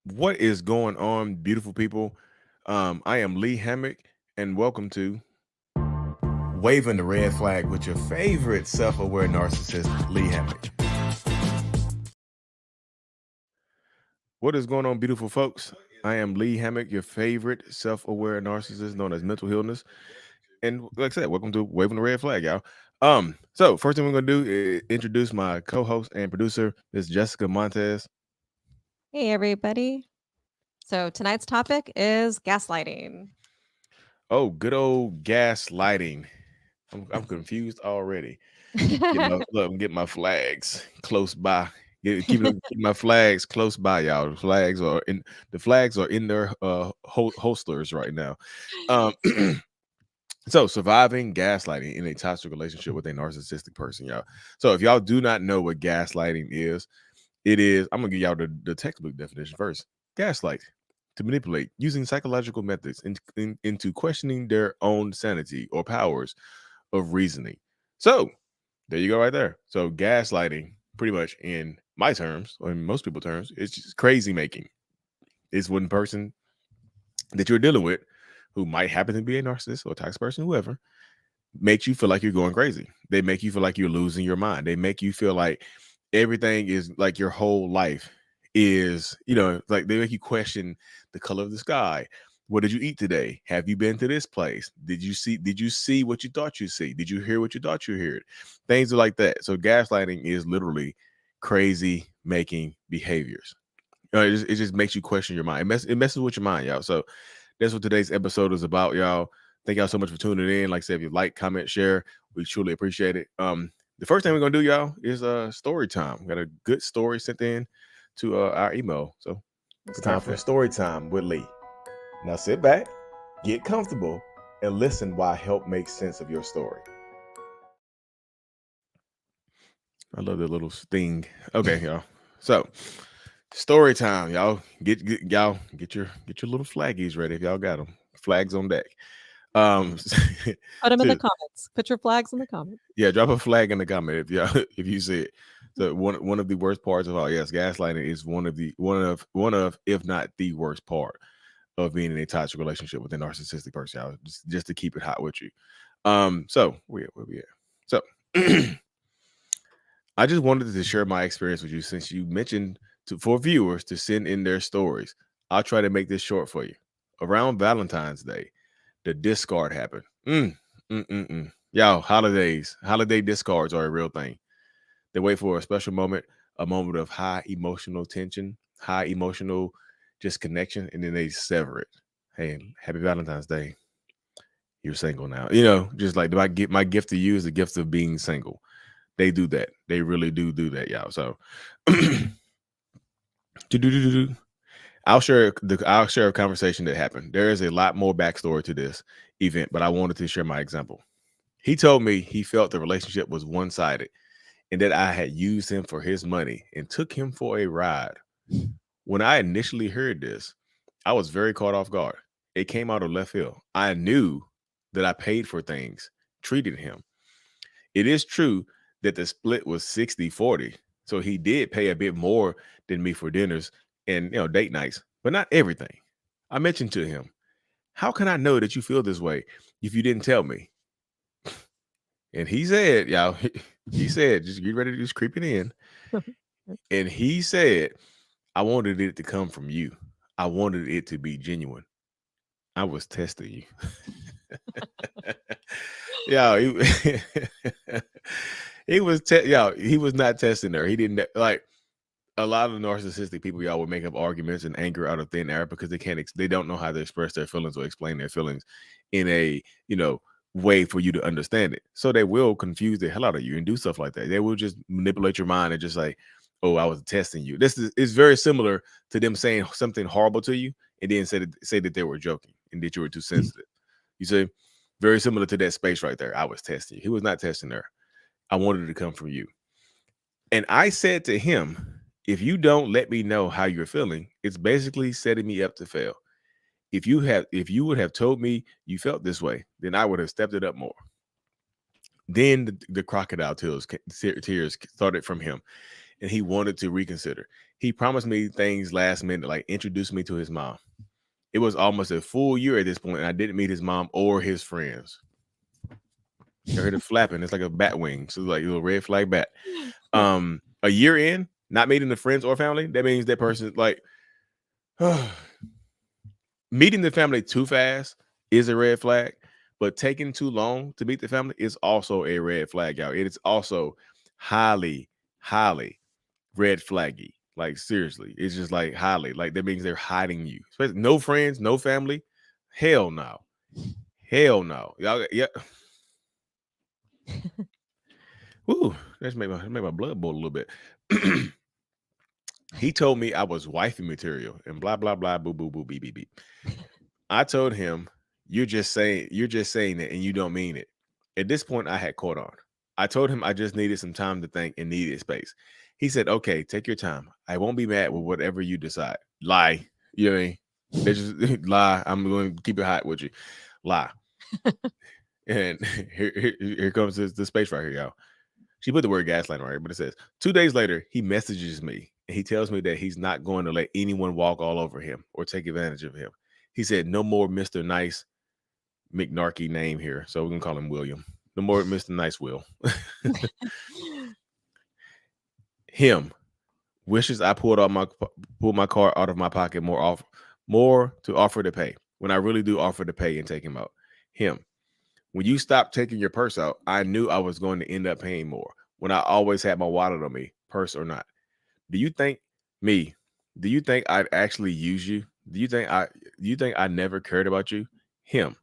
What is going on, beautiful people? I am Lee Hammock, and welcome to Waving the Red Flag with your favorite self-aware narcissist, Lee Hammock. What is going on, beautiful folks? I am Lee Hammock, your favorite self-aware narcissist known as mental illness. And like I said, welcome to Waving the Red Flag, y'all. So first thing we're gonna do is introduce my co-host and producer, Miss Jessica Montes. Hey, everybody. So tonight's topic is gaslighting. Oh, good old gaslighting. I'm confused already. I'm getting my flags close by. Keep my flags close by, y'all. The flags are in their holsters right now. Um, so surviving gaslighting in a toxic relationship with a narcissistic person, y'all. So if y'all do not know what gaslighting is, it is. I'm gonna give y'all the textbook definition first. Gaslight, to manipulate using psychological methods into questioning their own sanity or powers of reasoning. So there you go, right there. So gaslighting, pretty much in my terms, or in most people's terms, it's just crazy making. It's one person that you're dealing with who might happen to be a narcissist or a toxic person, whoever, makes you feel like you're going crazy. They make you feel like you're losing your mind. They make you feel like everything is like your whole life is, like they make you question the color of the sky. What did you eat today? Have you been to this place? Did you see what you thought you see? Did you hear what you thought you heard? Things are like that. So gaslighting is literally crazy making behaviors. It just makes you question your mind. It messes with your mind, y'all. So that's what today's episode is about, y'all. Thank y'all so much for tuning in. Like I said, if you like, comment, share, we truly appreciate it. The first thing we're gonna do, y'all, is story time. We got a good story sent in to our email. So it's time for story time with Lee. Now sit back, get comfortable, and listen while I help make sense of your story. I love that little sting. Okay, y'all. So story time, y'all. Get your little flaggies ready if y'all got them. Flags on deck. Um, Put them in the to comments. Put your flags in the comments. Yeah, drop a flag in the comment if y'all if you see it. So one of the worst parts of all, yes, gaslighting is one of if not the worst part of being in a toxic relationship with a narcissistic person. Y'all, just to keep it hot with you. So where we at? So I just wanted to share my experience with you since you mentioned for viewers to send in their stories. I'll try to make this short for you. Around Valentine's Day, the discard happened. Y'all, holiday discards are a real thing. They wait for a special moment, a moment of high emotional tension, high emotional just connection, and then they sever it. Hey, happy Valentine's Day. You're single now. Just like my gift to you is the gift of being single. They do that. They really do that, y'all. So do. I'll share a conversation that happened. There is a lot more backstory to this event, but I wanted to share my example. He told me he felt the relationship was one-sided and that I had used him for his money and took him for a ride. When I initially heard this, I was very caught off guard. It came out of left field. I knew that I paid for things, treated him. It is true that the split was 60-40. So he did pay a bit more than me for dinners and date nights, but not everything. I mentioned to him, how can I know that you feel this way if you didn't tell me? And he said, y'all, he said, just get ready to just creep it in. And he said, I wanted it to come from you. I wanted it to be genuine. I was testing you. Yeah, he was not testing her. He didn't like a lot of narcissistic people. Y'all would make up arguments and anger out of thin air because they don't know how to express their feelings or explain their feelings in a way for you to understand it. So they will confuse the hell out of you and do stuff like that. They will just manipulate your mind and just like, oh, I was testing you. This is very similar to them saying something horrible to you and then say that they were joking and that you were too sensitive. You see, very similar to that space right there. I was testing you. He was not testing her. I wanted it to come from you. And I said to him, if you don't let me know how you're feeling, it's basically setting me up to fail. If you would have told me you felt this way, then I would have stepped it up more. Then the crocodile tears started from him. and he wanted to reconsider. He promised me things last minute, like introduced me to his mom. It was almost a full year at this point, and I didn't meet his mom or his friends. I heard it flapping. It's like a bat wing. So like a little red flag bat. A year in, not meeting the friends or family, that means that person like meeting the family too fast is a red flag, but taking too long to meet the family is also a red flag, y'all. It is also highly, highly red flaggy. Like seriously, it's just like highly. Like that means they're hiding you. Especially no friends, no family. Hell no. Hell no. Y'all, yeah. Ooh, that's made my blood boil a little bit. He told me I was wifey material and blah blah blah boo boo boo beep beep beep. I told him you're just saying it and you don't mean it. At this point, I had caught on. I told him I just needed some time to think and needed space. He said, "Okay, take your time. I won't be mad with whatever you decide." Lie, you know what I mean? Bitches lie. I'm going to keep it hot with you. Lie. And here comes the space right here, y'all. She put the word gaslighting right here, but it says 2 days later, he messages me and he tells me that he's not going to let anyone walk all over him or take advantage of him. He said, "No more Mr. Nice McNarky name here." So we're gonna call him William. No more Mr. Nice Will. Him wishes I pulled my card out of my pocket more to offer to pay when I really do offer to pay and take him out. Him. When you stopped taking your purse out, I knew I was going to end up paying more when I always had my wallet on me, purse or not. Do you think me? Do you think I'd actually use you? Do you think I never cared about you? Him.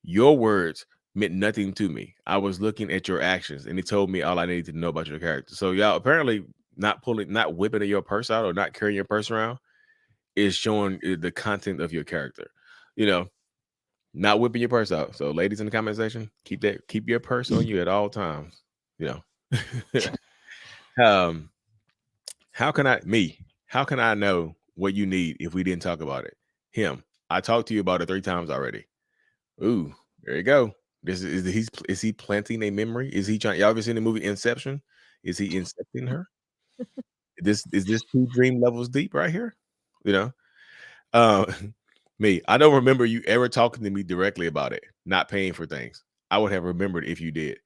Your words meant nothing to me. I was looking at your actions and it told me all I needed to know about your character. So y'all apparently not whipping your purse out or not carrying your purse around is showing the content of your character. You know, not whipping your purse out. So, ladies in the comment section, keep your purse on you at all times. You know, um, how can I know what you need if we didn't talk about it? Him, I talked to you about it 3 times already. Ooh, there you go. Is he planting a memory? Is he trying? Y'all ever seen the movie Inception? Is he incepting her? This 2 dream levels deep right here? You know, uh, me, I don't remember you ever talking to me directly about it, not paying for things. I would have remembered if you did.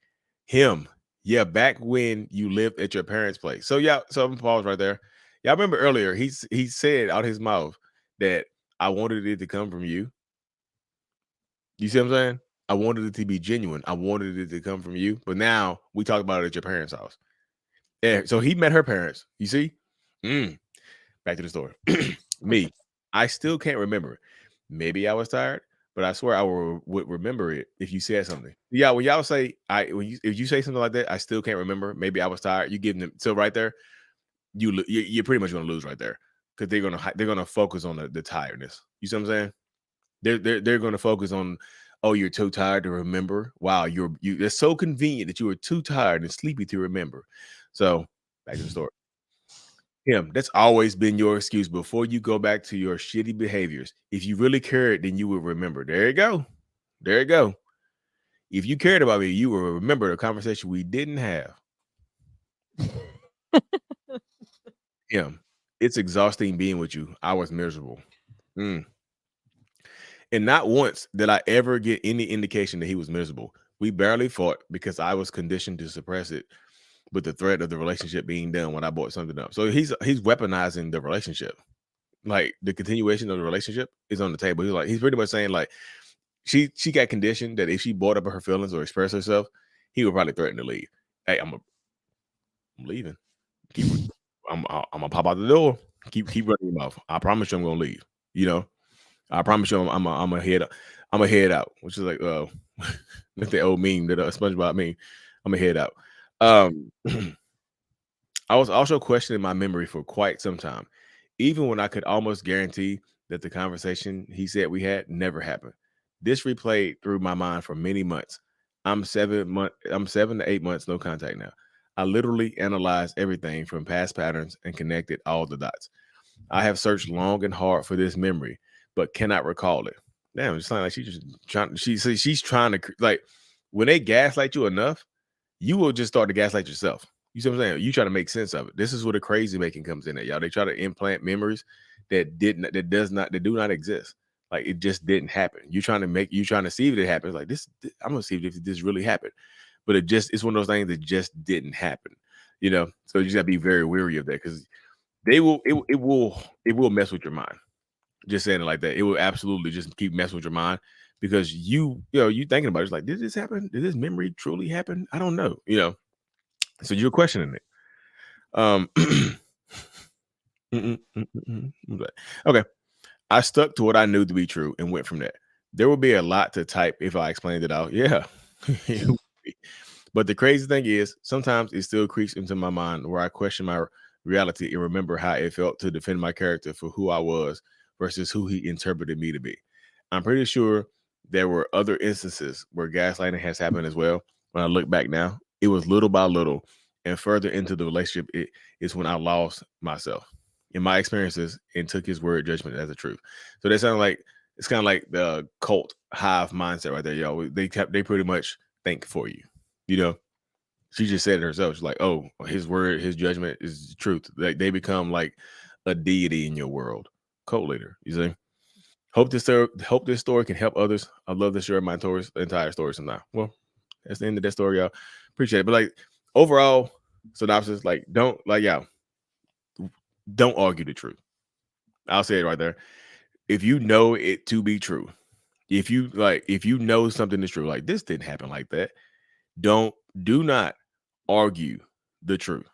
Him, yeah, back when you lived at your parents' place. So yeah, so I'm gonna pause right there. Y'all remember earlier he said out his mouth that I wanted it to come from you. You see what I'm saying? I wanted it to be genuine. I wanted it to come from you. But now we talk about it at your parents' house. Yeah. So he met her parents. You see? Mm, back to the story. Me, I still can't remember. Maybe I was tired, but I swear I would remember it if you said something. Yeah, when y'all say if you say something like that, I still can't remember. Maybe I was tired. You give them so right there, you're pretty much gonna lose right there because they're gonna focus on the tiredness. You see what I'm saying? They're gonna focus on, oh, you're too tired to remember. Wow, you. It's so convenient that you were too tired and sleepy to remember. So back to the story. Him, that's always been your excuse before you go back to your shitty behaviors. If you really cared, then you would remember. There you go. There you go. If you cared about me, you will remember the conversation we didn't have. Him, it's exhausting being with you. I was miserable. Mm. And not once did I ever get any indication that he was miserable. We barely fought because I was conditioned to suppress it with the threat of the relationship being done when I brought something up. So he's weaponizing the relationship. Like the continuation of the relationship is on the table. He's pretty much saying like she got conditioned that if she brought up her feelings or expressed herself, he would probably threaten to leave. Hey, I'm leaving. I'm gonna pop out the door. Keep running your mouth. I promise you I'm gonna leave. You know, I promise you I'm gonna head out. Which is like like the old meme that SpongeBob meme. I'm gonna head out. Um I was also questioning my memory for quite some time, even when I could almost guarantee that the conversation he said we had never happened. This replayed through my mind for many months. I'm 7 to 8 months no contact now. I literally analyzed everything from past patterns and connected all the dots. I have searched long and hard for this memory, but cannot recall it. Damn, it's like she's just trying. She's trying to like when they gaslight you enough, you will just start to gaslight yourself. You see what I'm saying? You try to make sense of it. This is where the crazy making comes in at, y'all. They try to implant memories that do not exist. Like it just didn't happen. You trying to see if it happens. Like this, I'm gonna see if this really happened. But it's one of those things that just didn't happen. So you just gotta be very wary of that because it will mess with your mind. Just saying it like that. It will absolutely just keep messing with your mind because you thinking about it. It's like, did this happen? Did this memory truly happen? I don't know. So you're questioning it. Okay. I stuck to what I knew to be true and went from there. There will be a lot to type if I explained it out. Yeah. It would be. But the crazy thing is, sometimes it still creeps into my mind where I question my reality and remember how it felt to defend my character for who I was versus who he interpreted me to be. I'm pretty sure there were other instances where gaslighting has happened as well. When I look back now, it was little by little, and further into the relationship, it is when I lost myself in my experiences and took his word judgment as the truth. So that sounds like it's kind of like the cult hive mindset right there, yo. They pretty much think for you, you know. She just said it herself. She's like, "Oh, his word, his judgment is the truth." Like they become like a deity in your world, cult leader. You see. Hope this story can help others. I'd love to share my entire story sometime. Well, that's the end of that story, y'all. Appreciate it. But like overall synopsis, like don't argue the truth. I'll say it right there. If you know it to be true, if you know something is true, like this didn't happen like that, do not argue the truth.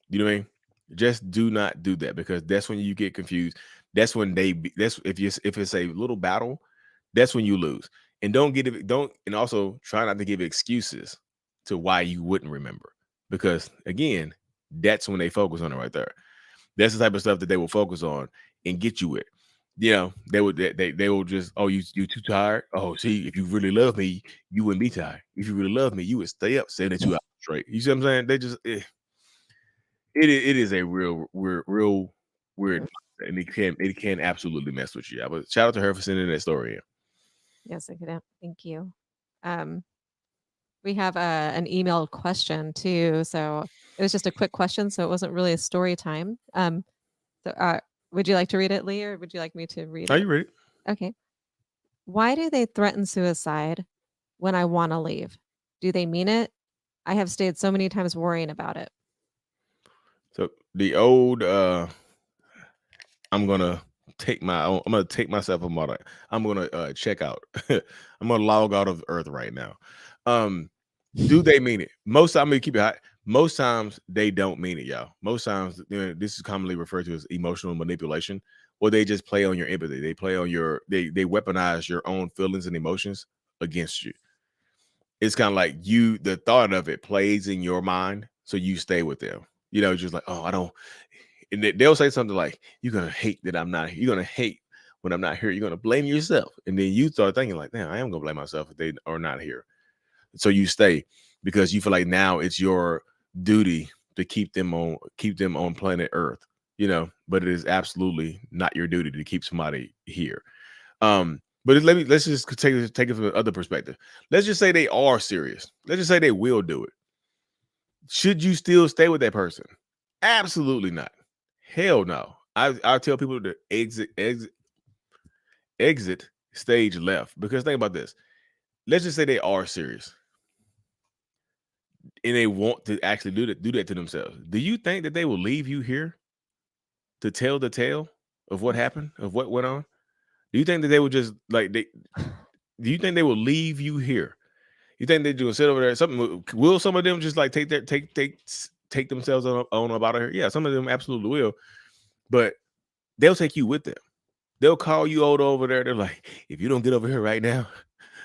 You know what I mean? Just do not do that because that's when you get confused. That's when that's if it's a little battle, that's when you lose. And don't and also try not to give excuses to why you wouldn't remember. Because again, that's when they focus on it right there. That's the type of stuff that they will focus on and get you with. They will just, oh, you too tired. Oh, see, if you really love me, you wouldn't be tired. If you really love me, you would stay up 72 hours straight. You see what I'm saying? It is a real weird, and it can absolutely mess with you. Yeah, but shout out to her for sending that story in. Yes, I can. Thank you. Um, we have an emailed question too. So it was just a quick question. So it wasn't really a story time. So would you like to read it, Lee, or would you like me to read Are it? you ready? Okay. Why do they threaten suicide when I want to leave? Do they mean it? I have stayed so many times worrying about it. So the old I'm gonna take myself a model. I'm gonna check out. I'm gonna log out of Earth right now. Do they mean it? Most I'm gonna keep it high. Most times they don't mean it, y'all. Most times this is commonly referred to as emotional manipulation, or they just play on your empathy. They play on they weaponize your own feelings and emotions against you. It's kind of like the thought of it plays in your mind, so you stay with them. Just like, oh, I don't. And they'll say something like, "You're gonna hate that I'm not. You're gonna hate when I'm not here. You're gonna blame yourself." And then you start thinking like, "Damn, I am gonna blame myself if they are not here." So you stay because you feel like now it's your duty to keep them on planet Earth. But it is absolutely not your duty to keep somebody here. But let's just take it from the other perspective. Let's just say they are serious. Let's just say they will do it. Should you still stay with that person? Absolutely not. Hell no. I tell people to exit stage left because think about this. Let's just say they are serious and they want to actually do that to themselves. Do you think that they will leave you here to tell the tale of what happened, of what went on? Do you think that they would just like they? Do you think they will leave you here? You think they're gonna sit over there? Something will some of them just like take themselves on up out of here? Yeah, some of them absolutely will, but they'll take you with them. They'll call you over there. They're like, if you don't get over here right now,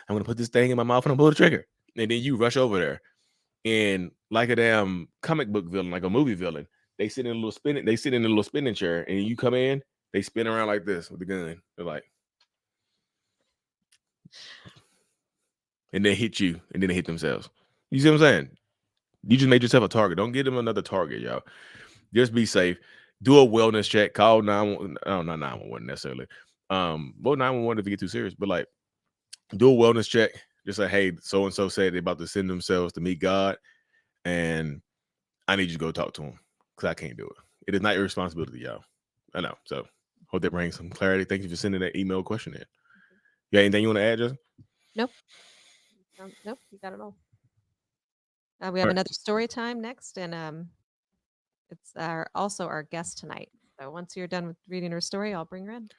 I'm gonna put this thing in my mouth and I'm gonna pull the trigger. And then you rush over there and like a damn comic book villain, like a movie villain, they sit in a little spinning chair, and you come in, they spin around like this with the gun. They're like, and they hit you, and then they hit themselves. You see what I'm saying? You just made yourself a target. Don't give them another target, y'all. Just be safe. Do a wellness check. Call 911. Oh, not 911 necessarily. Well, 911 if you get too serious, but like do a wellness check. Just say, hey, so and so said they're about to send themselves to meet God, and I need you to go talk to him because I can't do it. It is not your responsibility, y'all. I know. So hope that brings some clarity. Thank you for sending that email question in. You got anything you want to add, Justin? Nope. Nope. You got it all. We All have right. another story time next, and it's also our guest tonight. So once you're done with reading her story, I'll bring her in.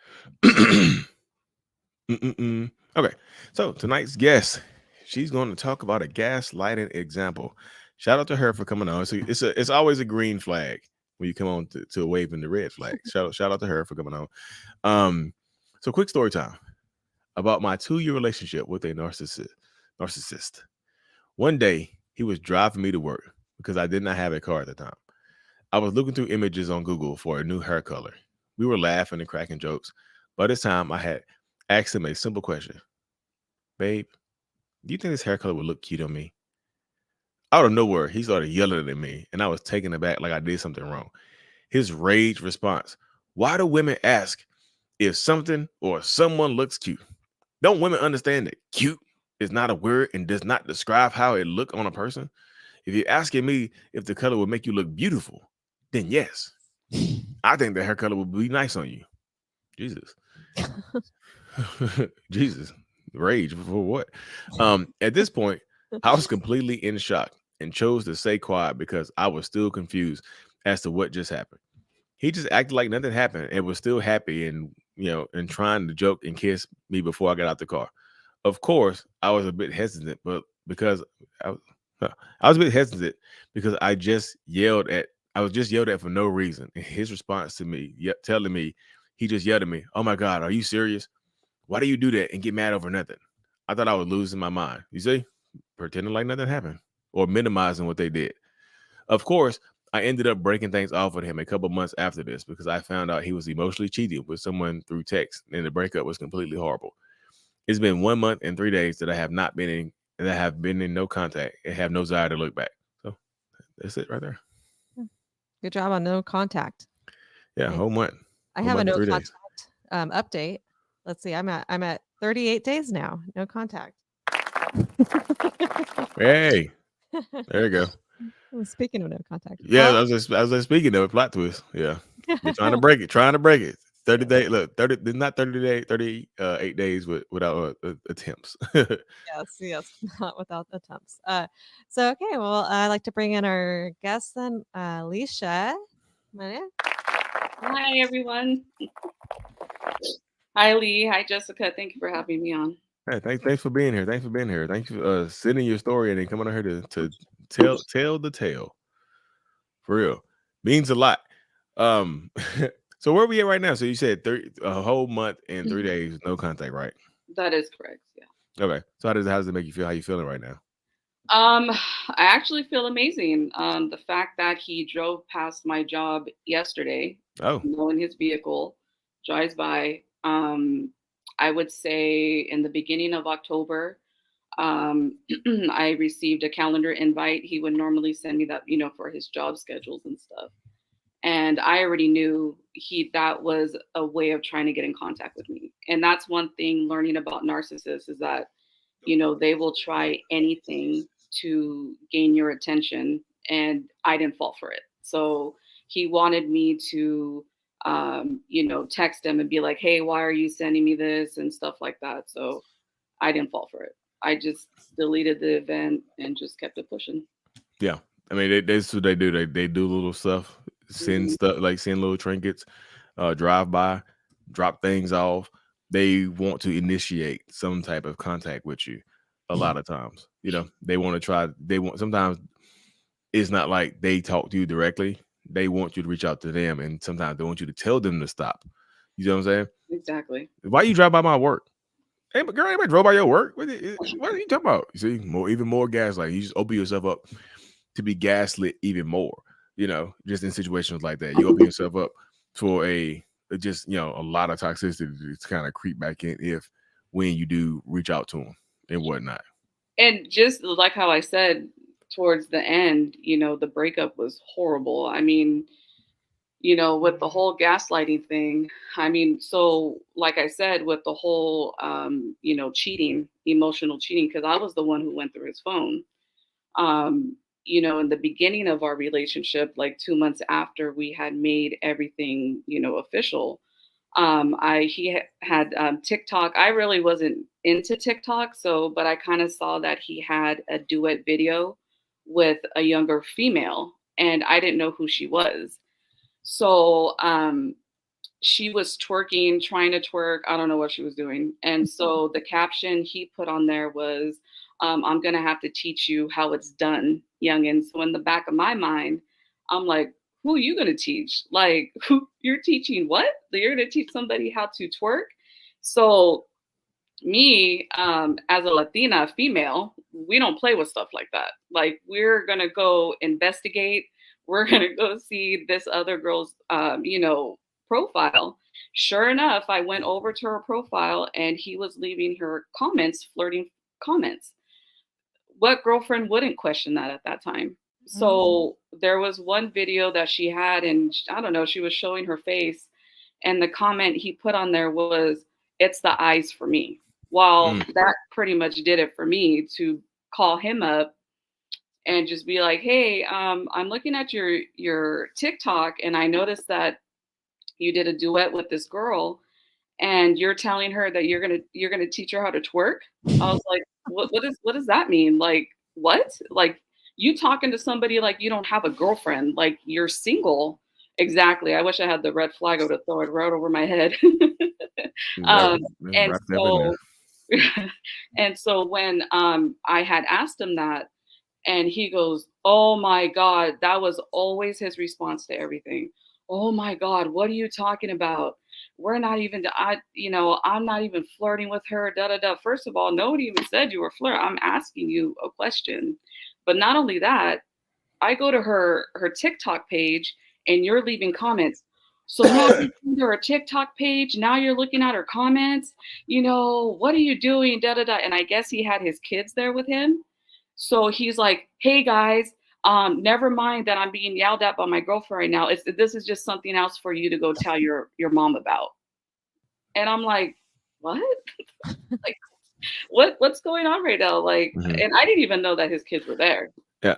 Okay. So tonight's guest, she's going to talk about a gaslighting example. Shout out to her for coming on. It's always a green flag when you come on to waving the red flag. Shout out to her for coming on. So quick story time about my 2-year relationship with a narcissist. One day he was driving me to work because I did not have a car at the time. I was looking through images on Google for a new hair color. We were laughing and cracking jokes. By this time, I had asked him a simple question: "Babe, do you think this hair color would look cute on me?" Out of nowhere, he started yelling at me, and I was taken aback like I did something wrong. His rage response: "Why do women ask if something or someone looks cute? Don't women understand that cute is not a word and does not describe how it look on a person? If you're asking me if the color would make you look beautiful, then yes, I think the hair color would be nice on you." Jesus. Jesus. Rage for what? At this point, I was completely in shock and chose to stay quiet because I was still confused as to what just happened. He just acted like nothing happened and was still happy and and trying to joke and kiss me before I got out the car. Of course, I was a bit hesitant, but because I, was- I was a bit hesitant because I was just yelled at for no reason. And his response to me, telling me, he just yelled at me, "Oh my God, are you serious? Why do you do that and get mad over nothing?" I thought I was losing my mind. You see, pretending like nothing happened or minimizing what they did. Of course, I ended up breaking things off with him a couple months after this because I found out he was emotionally cheating with someone through text, and the breakup was completely horrible. It's been 1 month and 3 days that I have not been in, that I have been in no contact and have no desire to look back. So that's it right there. Good job on no contact. Yeah, Nice. I whole have a month and no 3 days. contact update. Let's see. I'm at 38 days now. No contact. Hey, there you go. Well, speaking of no contact. Yeah, I was just speaking of a plot twist. Yeah, you're trying to break it, trying to break it. 30 day, look, 30, not 30 day, 38 days without attempts. Yes, not without the attempts. So okay, well, I'd like to bring in our guest then, Alicia. Come on in. Hi, everyone. Hi, Lee. Hi, Jessica. Thank you for having me on. Hey, thanks for being here. Thanks for being here. Thanks for sending your story and then coming on here to tell the tale. For real, means a lot. Um, so where are we at right now? So you said a whole month and 3 days, no contact, right? That is correct. Yeah. Okay. So how does it make you feel? How you feeling right now? Um, I actually feel amazing. The fact that he drove past my job yesterday, Oh, in his vehicle, drives by. I would say in the beginning of October, I received a calendar invite. He would normally send me that, for his job schedules and stuff. And I already knew that was a way of trying to get in contact with me. And that's one thing learning about narcissists is that they will try anything to gain your attention, and I didn't fall for it. So he wanted me to text him and be like, hey, why are you sending me this and stuff like that. So I didn't fall for it. I just deleted the event and just kept it pushing. yeah. I mean, that's what they do. They do little stuff, send Mhm. stuff like send little trinkets, drive by, drop things off. They want to initiate some type of contact with you. A lot of times, they want to try. They want sometimes it's not like they talk to you directly. They want you to reach out to them, and sometimes they want you to tell them to stop. You know what I'm saying? Exactly. Why you drive by my work? Hey, but girl, anybody drove by your work? What are you talking about? You see, even more gaslight. You just open yourself up to be gaslit even more. Just in situations like that, you open yourself up for just a lot of toxicity to kind of creep back in if when you do reach out to them and whatnot. And just like how I said towards the end, the breakup was horrible. I mean, with the whole gaslighting thing, I mean, so like I said, with the whole, cheating, emotional cheating, because I was the one who went through his phone. Um, in the beginning of our relationship, like 2 months after we had made everything, official, he had TikTok. I really wasn't into TikTok, but I kind of saw that he had a duet video with a younger female, and I didn't know who she was. So she was twerking, trying to twerk. I don't know what she was doing. And so the caption he put on there was, I'm going to have to teach you how it's done, youngin. So in the back of my mind, I'm like, who are you going to teach? Like, who you're teaching what? You're going to teach somebody how to twerk? So me, as a Latina female, we don't play with stuff like that. Like, we're going to go investigate. We're going to go see this other girl's, profile. Sure enough, I went over to her profile and he was leaving her comments, flirting comments. What girlfriend wouldn't question that at that time? So there was one video that she had, and I don't know, she was showing her face, and the comment he put on there was, "It's the eyes for me." Well, that pretty much did it for me to call him up and just be like, "Hey, I'm looking at your TikTok, and I noticed that you did a duet with this girl, and you're telling her that you're gonna teach her how to twerk." I was like, what does that mean? Like, what? Like, you talking to somebody like you don't have a girlfriend, like you're single. Exactly. I wish I had the red flag. I would have thrown it right over my head. And so and so when I had asked him that, and he goes, "Oh my God," that was always his response to everything. "Oh my God, what are you talking about? We're not even, I'm not even flirting with her, da da da." First of all, nobody even said you were flirting. I'm asking you a question. But not only that, I go to her TikTok page and you're leaving comments. So now you're going to her TikTok page. Now you're looking at her comments. What are you doing? Da da da. And I guess he had his kids there with him. So he's like, "Hey guys, never mind that I'm being yelled at by my girlfriend right now. This is just something else for you to go tell your mom about." And I'm like, what? Like, what's going on right now? Like, and I didn't even know that his kids were there. Yeah,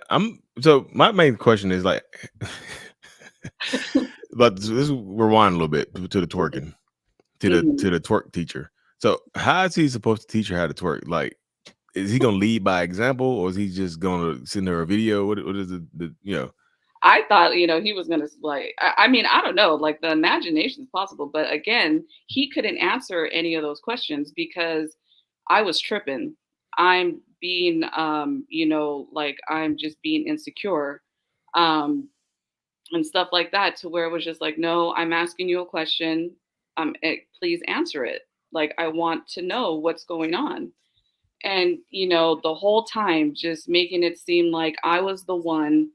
so my main question is like, but this rewind a little bit to the twerking, to the twerk teacher. So how is he supposed to teach her how to twerk? Like, is he gonna lead by example, or is he just gonna send her a video? What is the I thought, he was gonna, like, I mean, I don't know, like, the imagination is possible, but again, he couldn't answer any of those questions because I was tripping. I'm being, like, I'm just being insecure, and stuff like that, to where it was just like, "No, I'm asking you a question. Please answer it. Like, I want to know what's going on." And, the whole time just making it seem like I was the one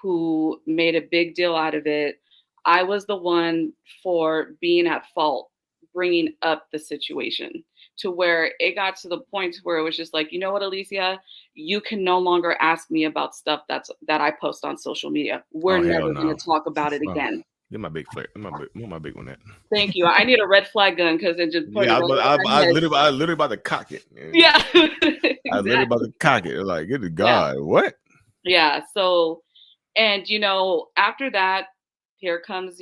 who made a big deal out of it. I was the one for being at fault, bringing up the situation, to where it got to the point where it was just like, "You know what, Alicia, you can no longer ask me about stuff that I post on social media. We're never going to talk about it again." Get my big flare. My big one. That. Thank you. I need a red flag gun because it just put I literally about to cock it. Yeah. Exactly. I literally about to cock it. Like, good to God, what? Yeah. So, and after that, here comes,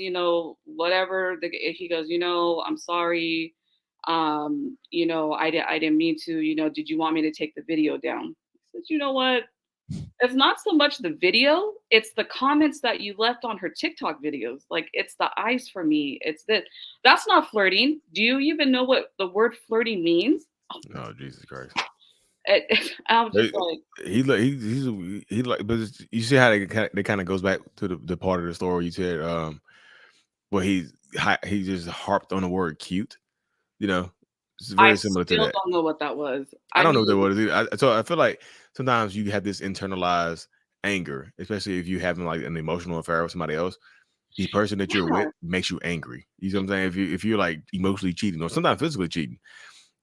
whatever. He goes, "I'm sorry. I didn't mean to. Did you want me to take the video down?" I said, "You know what? It's not so much the video, it's the comments that you left on her TikTok videos. Like, it's the eyes for me. It's that. That's not flirting. Do you even know what the word flirting means?" Oh, Jesus Christ. I'm just like, he's like, but you see how they kind of goes back to the part of the story where you said, where he just harped on the word cute. It's very similar to that. I still don't know what that was. I don't know what that was either. So I feel like sometimes you have this internalized anger, especially if you having like an emotional affair with somebody else. The person that you're with makes you angry. You know what I'm saying? If you're like emotionally cheating or sometimes physically cheating,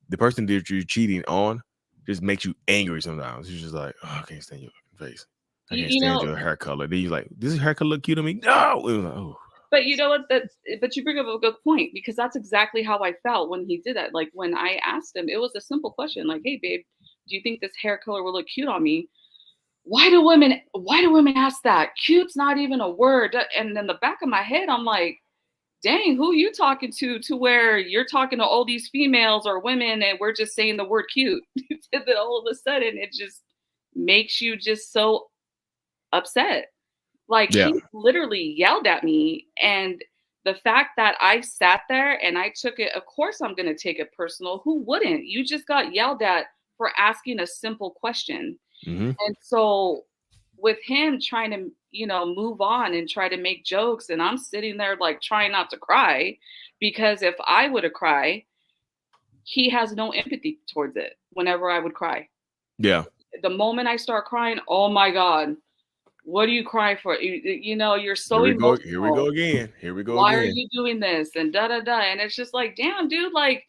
the person that you're cheating on just makes you angry sometimes. You're just like, "Oh, I can't stand your face. I can't stand your hair color." Then you're like, "Does your hair color look cute on me?" No. It was like, oh. But you know what? But you bring up a good point, because that's exactly how I felt when he did that. Like, when I asked him, it was a simple question, like, "Hey, babe, do you think this hair color will look cute on me?" why do women ask that? Cute's not even a word. And in the back of my head, I'm like, dang, who you talking to where you're talking to all these females or women and we're just saying the word cute. And then all of a sudden it just makes you just so upset. Like Yeah. he literally yelled at me, and the fact that I sat there and I took it, of course I'm going to take it personal. Who wouldn't? You just got yelled at for asking a simple question. Mm-hmm. And so with him trying to, move on and try to make jokes, and I'm sitting there like trying not to cry, because if I would have cried, he has no empathy towards it whenever I would cry. Yeah. The moment I start crying, oh my God, what do you cry for? You're so emotional. Here we go again. Why are you doing this? And da da da. And it's just like, damn, dude, like,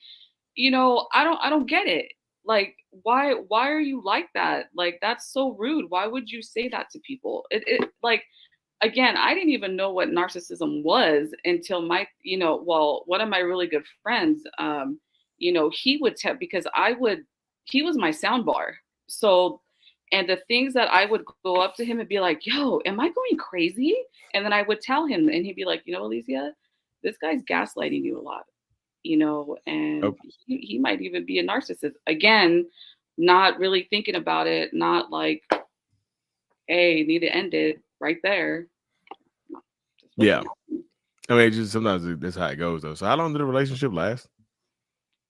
I don't get it. Like, why are you like that? Like, that's so rude. Why would you say that to people? It like, again, I didn't even know what narcissism was until one of my really good friends, he would tell, because he was my sound bar. So, and the things that I would go up to him and be like, yo, am I going crazy? And then I would tell him, and he'd be like, Alicia, this guy's gaslighting you a lot, and he might even be a narcissist. Again, not really thinking about it, not like, hey, need to end it right there. Yeah. I mean, just sometimes that's how it goes, though. So how long did the relationship last?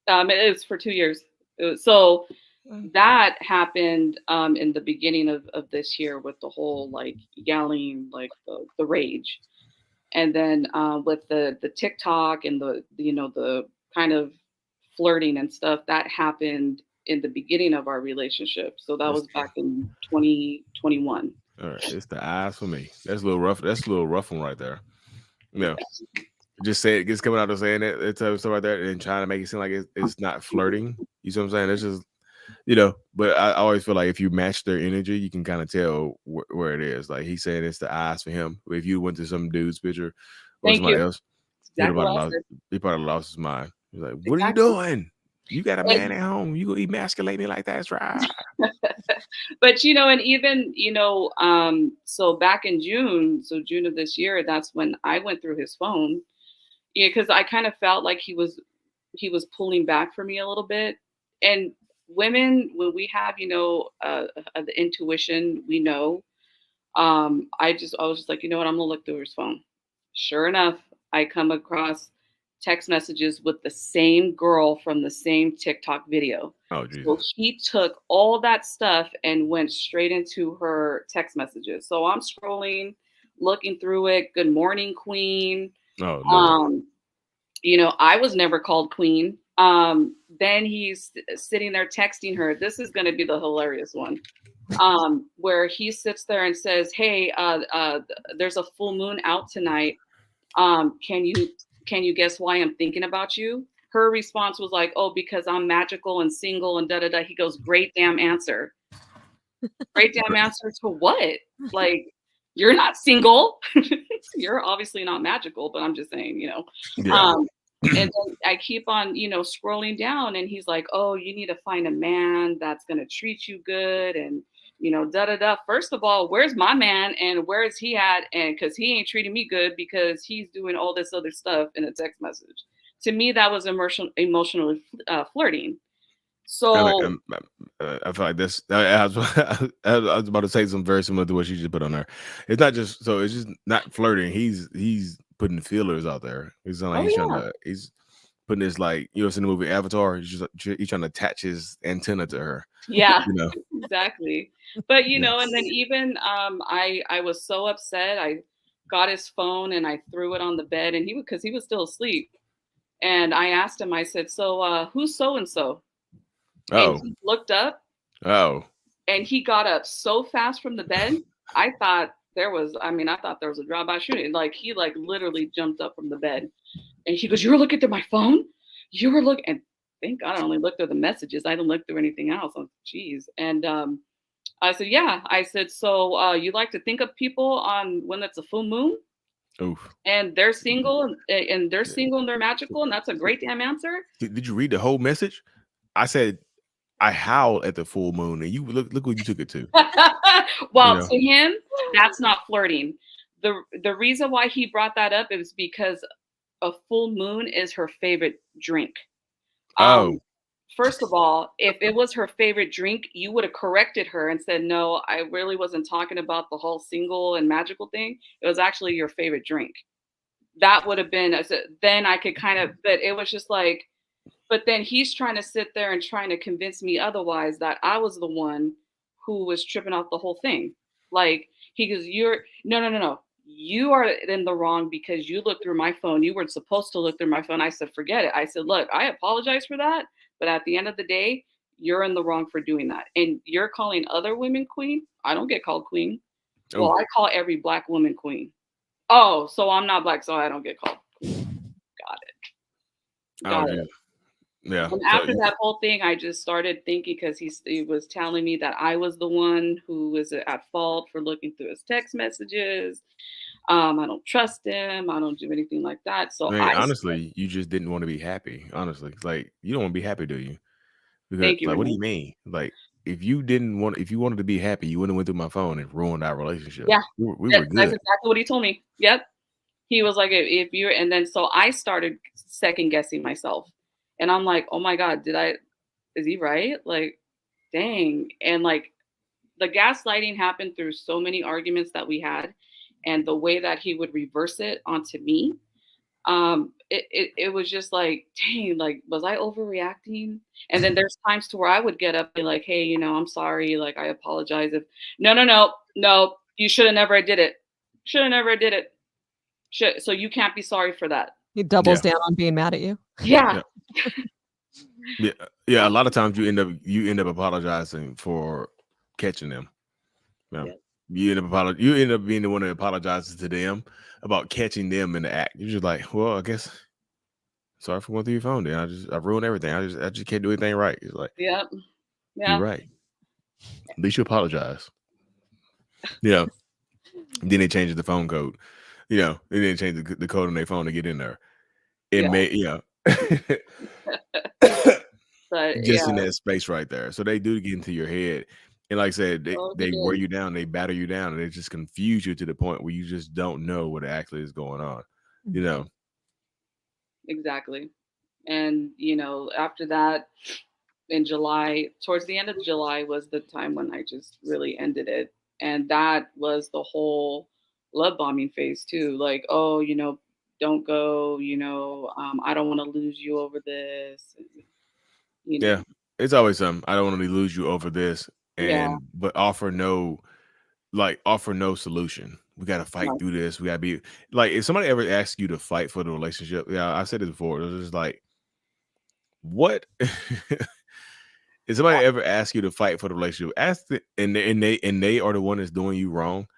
It was for 2 years. So that happened in the beginning of this year with the whole like yelling, like the rage. And then with the TikTok and the kind of flirting and stuff, that happened in the beginning of our relationship. So that was back in 2021. All right, it's the eyes for me. That's a little rough. That's a little rough one right there. Yeah. Just say it, gets coming out of saying it, it's stuff right there, and trying to make it seem like it's not flirting. You see what I'm saying? It's just, but I always feel like if you match their energy, you can kind of tell where it is. Like he's saying it's the eyes for him. If you went to some dude's picture or somebody else, he probably lost his mind. He's like, what are you doing? You got a man at home. You gonna emasculate me like that? That's right. But and even so back in June of this year, that's when I went through his phone. Yeah, because I kind of felt like he was pulling back for me a little bit. And women, when we have the intuition, we know. I was just like, you know what, I'm gonna look through his phone. Sure enough, I come across text messages with the same girl from the same TikTok video. Oh, Jesus. So he took all that stuff and went straight into her text messages. So I'm scrolling, looking through it. Good morning, Queen. Oh, Lord. I was never called Queen. Then he's sitting there texting her. This is going to be the hilarious one. Where he sits there and says, hey, there's a full moon out tonight. Can you guess why I'm thinking about you? Her response was like, oh, because I'm magical and single and da da da. He goes, great damn answer. Great damn answer to what? Like, you're not single. You're obviously not magical, but I'm just saying, Yeah. And then I keep on, scrolling down, and he's like, oh, you need to find a man that's going to treat you good. And, da da da. First of all, where's my man and where is he at? And because he ain't treating me good because he's doing all this other stuff in a text message. To me, that was emotionally flirting. So I feel like this. I was about to say something very similar to what she just put on there. It's not just so. It's just not flirting. He's putting feelers out there. He's like he's putting this, like, it's in the movie Avatar. He's trying to attach his antenna to her. Yeah, exactly. But and then even I was so upset. I got his phone and I threw it on the bed, and because he was still asleep. And I asked him, I said, so who's so-and-so? Oh. And he looked up. Oh. And he got up so fast from the bed. I thought there was a drive-by shooting. Like, he literally jumped up from the bed. And he goes, you were looking through my phone? You were looking, and thank God I only looked through the messages. I didn't look through anything else. Geez. And I said, yeah. I said, so you like to think of people on when it's a full moon? Oof. And they're single and they're magical, and that's a great damn answer. Did you read the whole message? I said I howled at the full moon, and you look what you took it to. You Well, know? to him, that's not flirting. The reason why he brought that up is because a full moon is her favorite drink. Um, Oh, First of all, if it was her favorite drink, you would have corrected her and said, "No, I really wasn't talking about the whole single and magical thing. It was actually your favorite drink." That would have been then I could kind of, but it was just like, but then he's trying to sit there and trying to convince me otherwise, that I was the one who was tripping off the whole thing. Like, he goes, "You're no, no, no, no. You are in the wrong because you looked through my phone. You weren't supposed to look through my phone." I said, "Forget it." I said, "Look, I apologize for that, but at the end of the day, you're in the wrong for doing that. And you're calling other women queen. I don't get called queen. Well, oh, I call every black woman queen. Oh, so I'm not black, so I don't get called queen. Got it. oh, Got geez. it." Yeah. And So after that whole thing, I just started thinking, because he was telling me that I was the one who was at fault for looking through his text messages. I don't trust him. I don't do anything like that. I So mean, I honestly, you just didn't want to be happy. Honestly, like you don't want to be happy, do you? Because thank you, like, what do Renee. you mean? Like, if you wanted to be happy, you wouldn't have went through my phone and ruined our relationship. Yeah, We were that's good. exactly what he told me. Yep. He was like, if you're, and then so I started second guessing myself. And I'm like, oh my God, is he right? Like, dang. And like, the gaslighting happened through so many arguments that we had, and the way that he would reverse it onto me. It was just like, dang, like, was I overreacting? And then there's times to where I would get up and be like, hey, I'm sorry, like, I apologize if, no, no, no, no, you should have never did it. Should have never did it. So you can't be sorry for that. He doubles Yeah, down on being mad at you. Yeah. yeah, yeah, yeah. A lot of times you end up apologizing for catching them. Yeah. Yeah. You end up being the one that apologizes to them about catching them in the act. You're just like, well, I guess sorry for going through your phone. Then I ruined everything. I just can't do anything right. It's like Yeah. you're Yeah. right. At least you apologize. Yeah. Then they changed the phone code. They didn't change the code on their phone to get in there. It Yeah. may, But just yeah. in that space right there. So they do get into your head. And like I said, they, Oh, he they wear did. you down, they batter you down, and they just confuse you to the point where you just don't know what actually is going on. You know, Exactly. And after that, in July, towards the end of July was the time when I just really ended it. And that was the whole love bombing phase too. Like, oh, don't go, I don't want to lose you over this, you know. yeah, it's always something. I don't want to lose you over this, Yeah. but offer no solution. We got to fight Right. through this. We got to be like, if somebody ever asks you to fight for the relationship, yeah, I said this before. It was just like, what? If somebody ever asks you to fight for the relationship, ask the, and they are the one that's doing you wrong.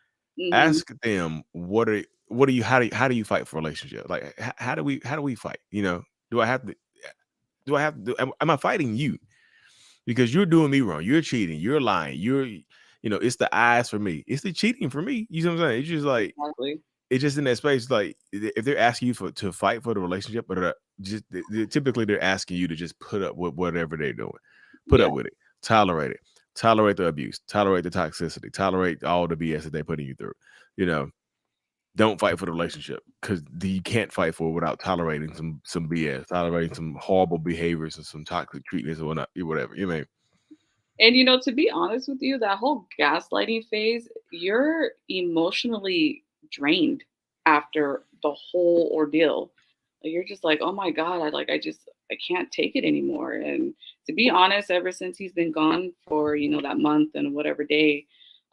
Hmm. Ask them what are you how do you fight for a relationship? Like how do we fight? Do I have to am I fighting you? Because you're doing me wrong. You're cheating. You're lying. It's the eyes for me. It's the cheating for me. You know what I'm saying? It's just like Exactly. it's just in that space. Like if they're asking you to fight for the relationship, but typically they're asking you to just put up with whatever they're doing, put Yeah. up with it, tolerate the abuse, tolerate the toxicity, tolerate all the BS that they're putting you through. You know, don't fight for the relationship because you can't fight for it without tolerating some BS, tolerating some horrible behaviors and some toxic treatments or whatever. You may And to be honest with you, that whole gaslighting phase, you're emotionally drained after the whole ordeal. Like, you're just like, oh my God, I can't take it anymore. And to be honest, ever since he's been gone for, that month and whatever days,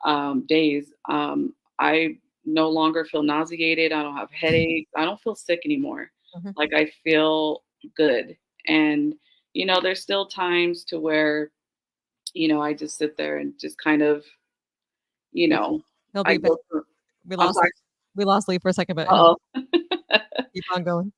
I no longer feel nauseated. I don't have headaches. I don't feel sick anymore. Mhm. Like, I feel good. And, there's still times to where I just sit there and just kind of, you know, He'll I be back. go through. We I'm lost sorry. we lost Lee for a second, but he'll Uh-oh. keep on going. I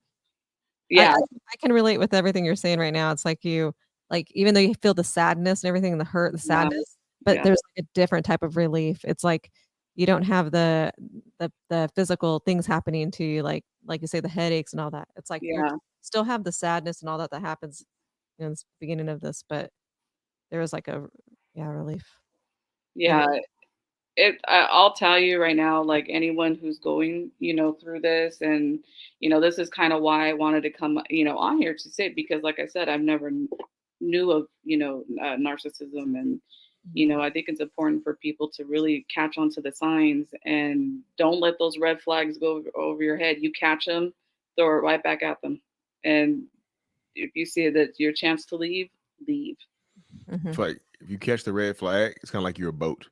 Yeah, I I can relate with everything you're saying right now. It's like even though you feel the sadness and everything, the hurt, the yeah, sadness, but yeah, there's like a different type of relief. It's like you don't have the physical things happening to you, like you say, the headaches and all that. It's like you yeah, still have the sadness and all that happens in the beginning of this, but there was like a relief in yeah. it. I'll tell you right now, like anyone who's going, through this, and this is kind of why I wanted to come, on here to say, because like I said, I've never knew of, narcissism, and I think it's important for people to really catch on to the signs and don't let those red flags go over your head. You catch them, throw it right back at them, and if you see that your chance to leave, leave. It's like if you catch the red flag, it's kind of like you're a boat.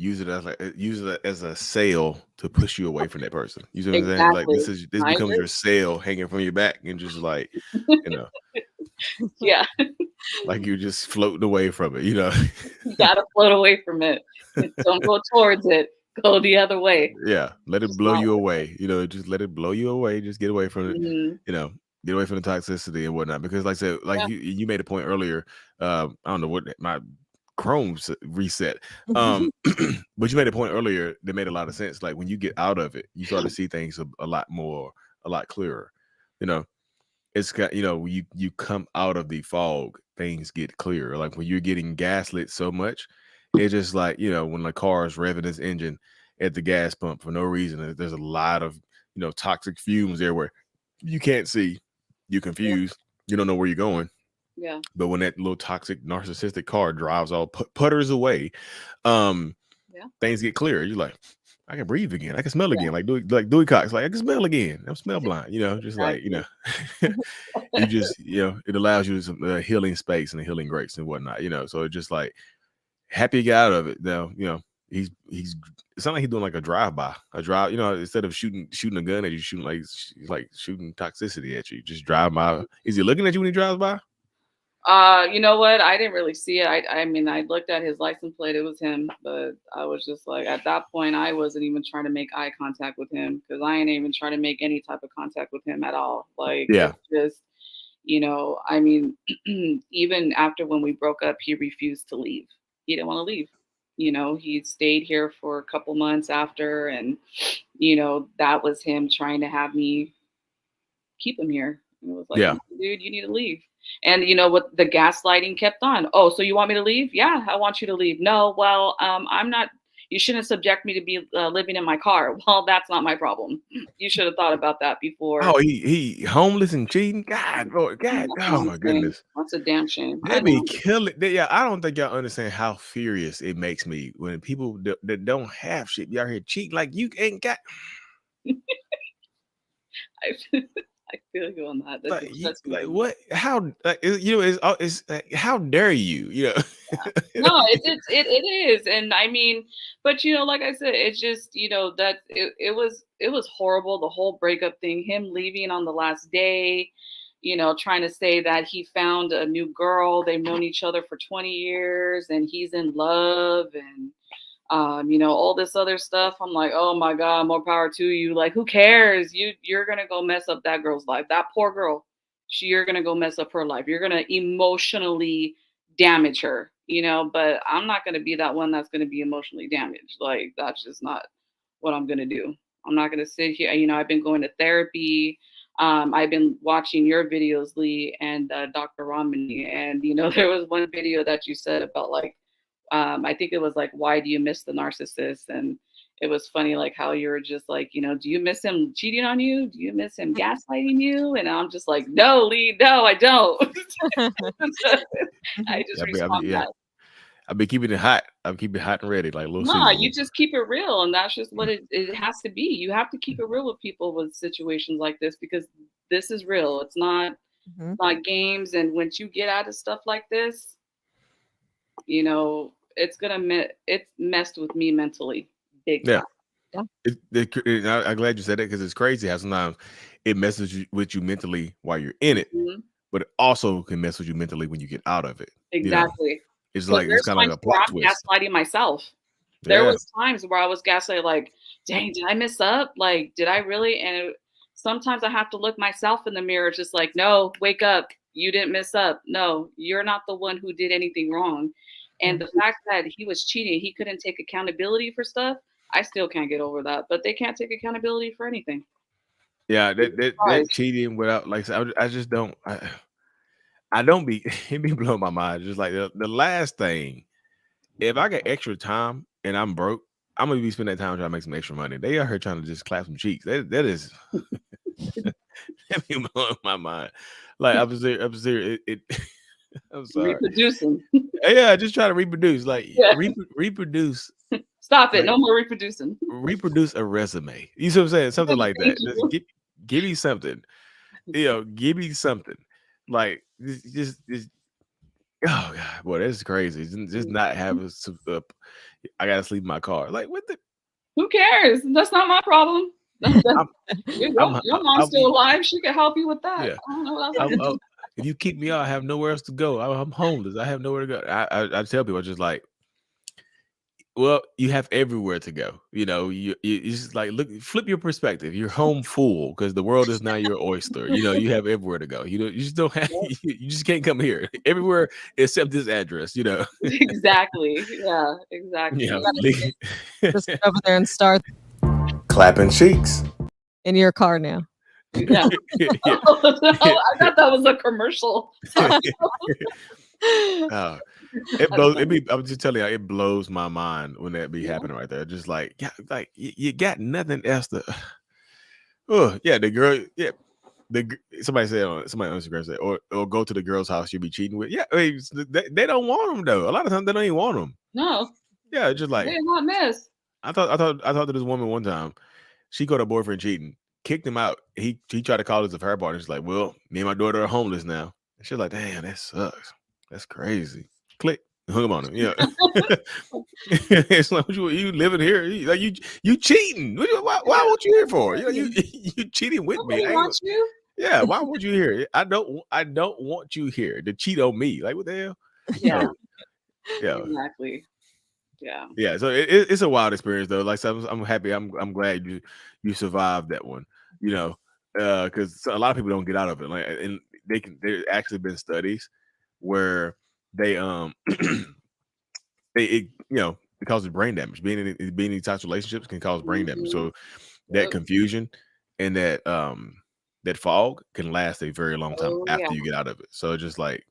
Use it as a sail to push you away from that person. You see what I'm saying? Like Exactly. this I becomes agree. your sail hanging from your back, and just like you know, Yeah. like you're just floating away from it. You gotta float away from it. Don't go towards it. Go the other way. Yeah, let it Just blow not. you away. Just let it blow you away. Just get away from it. Mhm. You know, get away from the toxicity and whatnot. Because, like I said, like Yeah. you made a point earlier. I don't know what my Chrome's reset. But you made a point earlier that made a lot of sense. Like when you get out of it, you start to see things a lot more, a lot clearer. You know, it's got you come out of the fog, things get clearer. Like when you're getting gaslit so much, it's just like when the car is revving its engine at the gas pump for no reason. There's a lot of toxic fumes there where you can't see, you're Yeah. confused, you don't know where you're going. Yeah. But when that little toxic narcissistic car drives all putters away, um Yeah. things get clear. You're like, I can breathe again. I can smell Yeah. again. Like Dewey Cox. Like I can smell again. I'm smell blind. Just like Exactly. you just it allows you some healing space and healing grace and whatnot. So it's just like happy to get out of it. Now he's it's not like he's doing like a drive by, a drive. Instead of shooting a gun at you, shooting like shooting toxicity at you. Just drive by. Is he looking at you when he drives by? You know what? I didn't really see it. I mean, I looked at his license plate. It was him, but I was just like, at that point, I wasn't even trying to make eye contact with him because I ain't even trying to make any type of contact with him at all. Like, Yeah, it's just, I mean, even after when we broke up, he refused to leave. He didn't want to leave. He stayed here for a couple months after, and, that was him trying to have me keep him here. And it was like, yeah. no, dude, you need to leave. And you know what? The gaslighting kept on. Oh, so you want me to leave? Yeah, I want you to leave. No, well, I'm not. You shouldn't subject me to be living in my car. Well, that's not my problem. You should have thought about that before. Oh, he homeless and cheating. God, Lord, God. That's Oh one my thing. goodness. That's a damn shame. I That be know. killing. Yeah, I don't think y'all understand how furious it makes me when people that don't have shit be out here cheating. Like you ain't got. I, I feel you on that. That Like, just sets me like off. what? How? Like, it's like, how dare you? No, it is, and I mean, but like I said, it's just that it was horrible, the whole breakup thing, him leaving on the last day, trying to say that he found a new girl, they've known each other for 20 years, and he's in love, and all this other stuff. I'm like, oh my God, more power to you. Like, who cares? You're gonna go mess up that girl's life, that poor girl. You're gonna go mess up her life. You're gonna emotionally damage her, but I'm not going to be that one that's going to be emotionally damaged. Like, that's just not what I'm going to do. I'm not going to sit here. I've been going to therapy. I've been watching your videos, Lee, and Dr. Romney. And, there was one video that you said about like, I think it was like, why do you miss the narcissist? And it was funny, like how you were just like, do you miss him cheating on you? Do you miss him gaslighting you? And I'm just like, no, Lee, no, I don't. I just respond Yeah. back. I've been keeping it hot. I'm keeping it hot and ready, like little No, Caesar. you just keep it real, and that's just what it has to be. You have to keep it real with people with situations like this because this is real. It's not games. And once you get out of stuff like this, it's messed with me mentally, big Yeah. time. I'm glad you said that because it's crazy how sometimes it messes with you mentally while you're in it, Mhm. but it also can mess with you mentally when you get out of it. Exactly. It's Because like it's there's kind of times like a where plot I'm twist. gaslighting myself. There Yeah, was times where I was gaslighting, like, dang, did I mess up? Like, did I really? And sometimes I have to look myself in the mirror, just like, no, wake up. You didn't mess up. No, you're not the one who did anything wrong. And the fact that he was cheating, he couldn't take accountability for stuff. I still can't get over that. But they can't take accountability for anything. yeah. That Surprised. cheating without like I just don't. I don't be it be blowing my mind. Just like the last thing, if I get extra time and I'm broke, I'm gonna be spending that time trying to make some extra money. They out here trying to just clap some cheeks. That is that be blowing my mind. Like I'm serious. I'm sorry. Reproducing. Yeah, just try to reproduce. Like Yeah. reproduce. Stop it. Like, No more reproducing. reproduce a resume. You see what I'm saying? Something like Thank that. you. Just give me something. Give me something. Like just oh god, boy, that's crazy. Just not having some I gotta sleep in my car. Like what the Who cares? That's not my problem. Your mom's still alive. She can help you with that. Yeah. I don't know what else If you kick me out, I have nowhere else to go. I'm homeless. I have nowhere to go. I tell people just like, well, you have everywhere to go. You just like flip your perspective. You're home full because the world is not your oyster. You have everywhere to go. You just don't have. You just can't come here. Everywhere except this address. Exactly. Yeah. Exactly. Just get over there and start clapping cheeks in your car now. Yeah. I thought that was a commercial. It blows. I'm just telling you, it blows my mind when that be happening right there. Just like, yeah, like you got nothing else to. Oh yeah, the girl. Yeah, somebody on Instagram said, or go to the girl's house you be cheating with. Yeah, they don't want them though. A lot of times they don't even want them. No. Yeah, just like they're not mess. I thought to this woman one time, she caught her boyfriend cheating, kicked him out. He tried to call his affair partner. She's like, well, me and my daughter are homeless now. And she's like, damn, that sucks. That's crazy. Click. Hung him on him. Yeah. It's like you living here. You cheating. Why won't you here for? You cheating with me. Want you? Yeah, why would you here? I don't want you here to cheat on me. Like what the hell? Yeah. Yeah. Exactly. Yeah. Yeah. So it's a wild experience though. Like so I'm happy. I'm glad you survived that one. Because a lot of people don't get out of it. Like, and there actually been studies where they it causes brain damage. Being in these types of relationships can cause brain damage. So that confusion and that fog can last a very long time after you get out of it. So it's just like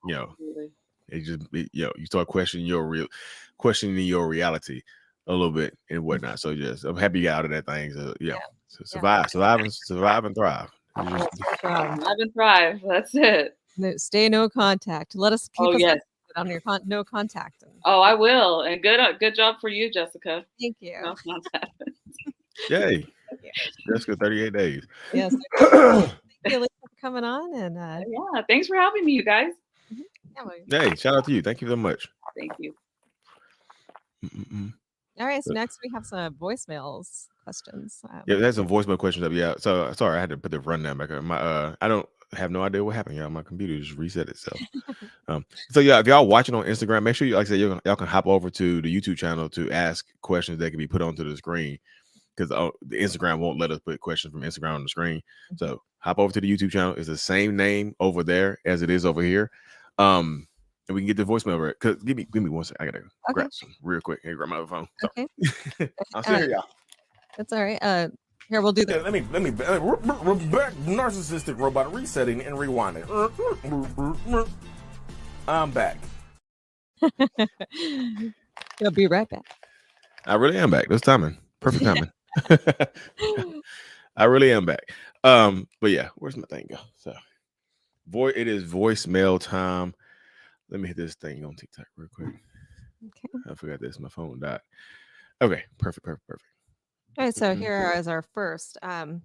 it just you start questioning your reality a little bit and whatnot. So I'm happy you got out of that thing. So so survive and thrive. Survive and thrive. That's it. Stay no contact. Let us keep us on your no contact. Oh, I will. And good job for you, Jessica. Thank you. No contact. Yay. Jessica, 38 days. Yes. Thank you, Lisa, for coming on. And yeah, thanks for having me, you guys. Hey, shout out to you. Thank you so much. Thank you. All right, so next we have some voicemails questions. That's some voicemail questions up. Yeah, so sorry, I had to put the rundown back up. My I don't have no idea what happened. Yeah, my computer just reset itself. So yeah, if y'all watching on Instagram, make sure you, like I said, y'all can hop over to the YouTube channel to ask questions that can be put onto the screen, because the Instagram won't let us put questions from Instagram on the screen. So hop over to the YouTube channel. It's the same name over there as it is over here. And we can get the voicemail right. Cause give me 1 second. I gotta grab some real quick. Hey, grab my other phone. So. Okay. I'll see you, y'all. That's all right. Here we'll do that. Let me we're back. Narcissistic robot resetting and rewinding. I'm back. You'll be right back. I really am back. This timing. Perfect timing. I really am back. But yeah, where's my thing go? So it is voicemail time. Let me hit this thing on TikTok real quick. Okay. I forgot this. My phone died. Okay, perfect. All right, so here is our first. I'm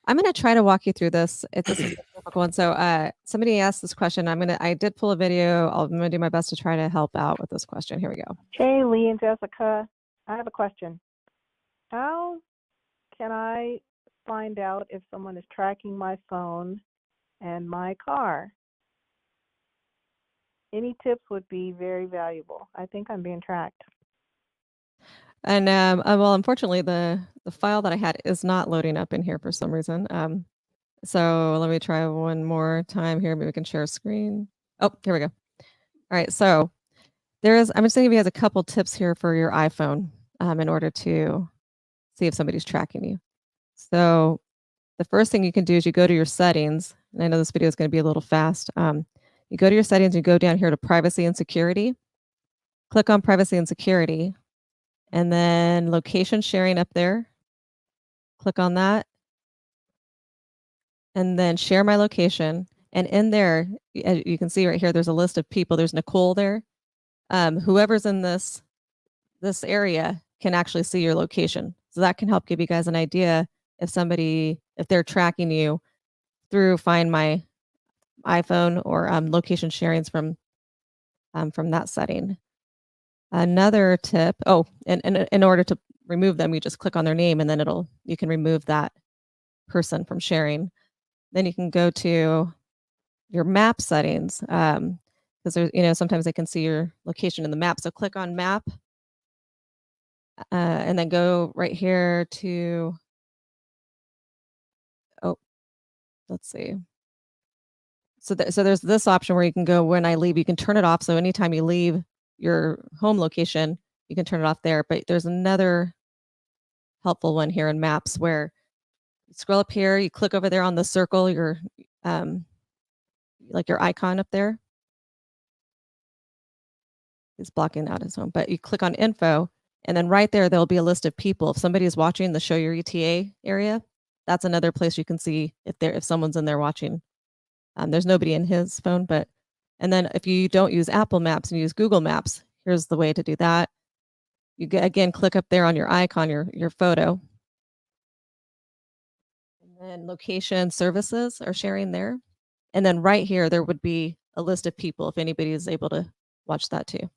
going to try to walk you through this. It's a difficult one. So somebody asked this question. I did pull a video. I'm going to do my best to try to help out with this question. Here we go. Hey, Lee and Jessica. I have a question. How can I find out if someone is tracking my phone and my car? Any tips would be very valuable. I think I'm being tracked. And well, unfortunately, the file that I had is not loading up in here for some reason. So let me try one more time here. Maybe we can share a screen. Oh, here we go. All right. So I'm just going to give you guys a couple tips here for your iPhone in order to see if somebody's tracking you. So the first thing you can do is you go to your settings. And I know this video is going to be a little fast. You go to your settings, you go down here to privacy and security. Click on privacy and security. and then location sharing up there. Click on that. And then share my location. And in there, as you can see right here, there's a list of people. There's Nicole there. Whoever's in this area can actually see your location. So that can help give you guys an idea if they're tracking you through Find My iPhone or location sharings from that setting. Another tip, and in order to remove them, you just click on their name and then you can remove that person from sharing. Then you can go to your map settings, because there's, sometimes they can see your location in the map. So click on map, and then go right here to, let's see. So there's this option where you can go when I leave, you can turn it off. So anytime you leave your home location, you can turn it off there. But there's another helpful one here in maps where you scroll up here, you click over there on the circle, like your icon up there. It's blocking out his home, but you click on info, and then right there'll be a list of people. If somebody is watching the Show Your ETA area, that's another place you can see if someone's in there watching. There's nobody in his phone, and then if you don't use Apple Maps and use Google Maps, here's the way to do that. You again click up there on your icon, your photo, and then location services are sharing there, and then right here there would be a list of people if anybody is able to watch that too.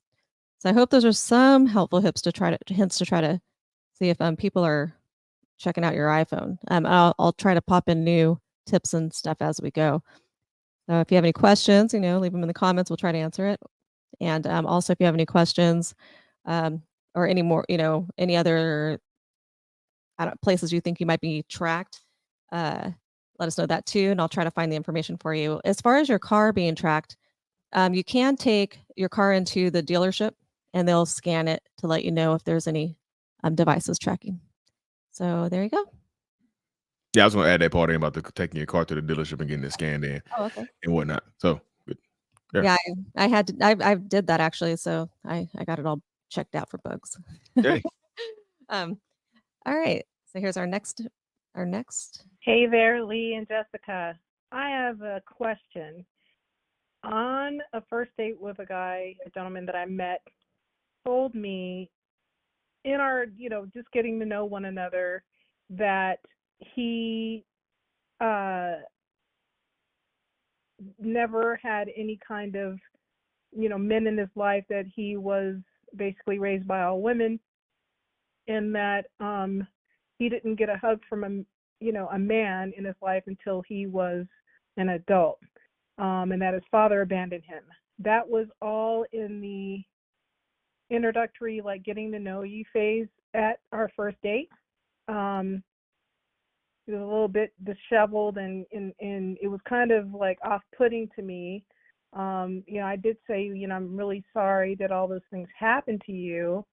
So I hope those are some helpful hints to try to see if people are checking out your iPhone. I'll try to pop in new tips and stuff as we go. So if you have any questions, leave them in the comments. We'll try to answer it. And also, if you have any questions or any more, any other places you think you might be tracked, let us know that too, and I'll try to find the information for you. As far as your car being tracked, you can take your car into the dealership, and they'll scan it to let you know if there's any devices tracking. So there you go. Yeah, I was going to add that part in about taking your car to the dealership and getting it scanned in and whatnot. So good. Yeah, I did that actually. So I got it all checked out for bugs. Hey. All right. So here's our next. Hey there, Lee and Jessica. I have a question. On a first date with a gentleman that I met, told me in our, just getting to know one another, that he never had any kind of, men in his life, that he was basically raised by all women, and that he didn't get a hug from a man in his life until he was an adult, and that his father abandoned him. That was all in the introductory, like getting to know you phase at our first date. It was a little bit disheveled, and it was kind of like off-putting to me. I did say, I'm really sorry that all those things happened to you,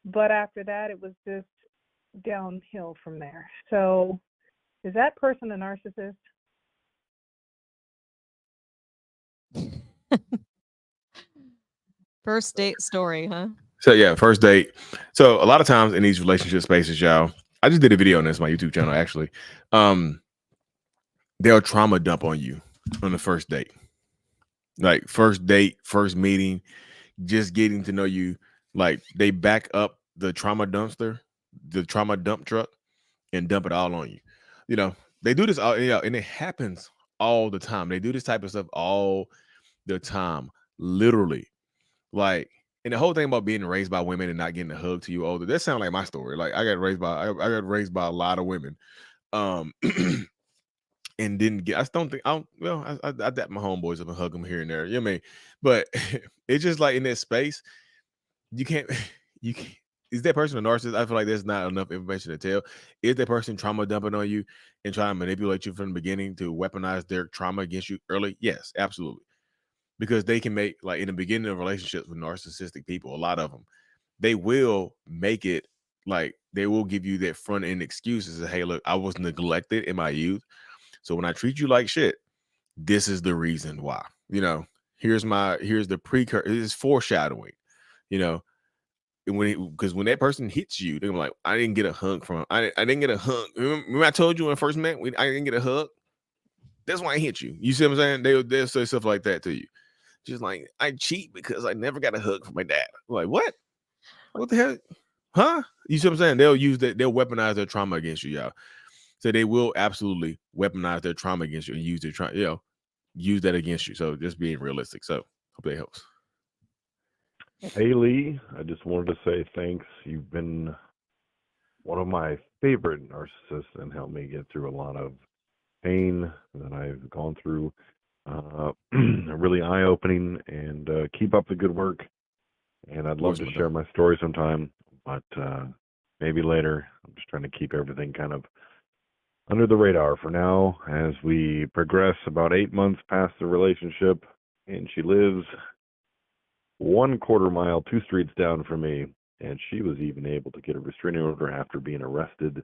but after that, it was just downhill from there. So is that person a narcissist? First date story, huh? So yeah, first date. So a lot of times in these relationship spaces, y'all, I just did a video on this, my YouTube channel, actually. They'll trauma dump on you on the first date. Like first date, first meeting, just getting to know you. Like they back up the trauma dumpster, the trauma dump truck, and dump it all on you. They do this all, and it happens all the time. They do this type of stuff all the time, literally. Like, and the whole thing about being raised by women and not getting a hug to you older, that sounds like my story. Like I got raised by a lot of women. And didn't get, I don't think, I dap my homeboys up and hug them here and there. You know what I mean? But it's just like in that space, you can't, is that person a narcissist? I feel like there's not enough information to tell. Is that person trauma dumping on you and trying to manipulate you from the beginning to weaponize their trauma against you early? Yes, absolutely. Because they can make, like in the beginning of relationships with narcissistic people, a lot of them, they will make it like they will give you that front end excuses of, hey, look, I was neglected in my youth. So when I treat you like shit, this is the reason why. Here's the precursor. It's foreshadowing. because when that person hits you, they're like, I didn't get a hug from him. I didn't get a hug. Remember I told you when I first met, I didn't get a hug. That's why I hit you. You see what I'm saying? They'll say stuff like that to you. Just like, I cheat because I never got a hug from my dad. I'm like, what? What the hell? Huh? You see what I'm saying? They'll use that. They'll weaponize their trauma against you, y'all. So they will absolutely weaponize their trauma against you and use their use that against you. So just being realistic. So hope that helps. Hey Lee, I just wanted to say thanks. You've been one of my favorite narcissists and helped me get through a lot of pain that I've gone through. Really eye-opening, and keep up the good work. And I'd love to share my story sometime, but maybe later. I'm just trying to keep everything kind of under the radar for now as we progress about 8 months past the relationship, and she lives 1/4 mile, 2 streets down from me, and she was even able to get a restraining order after being arrested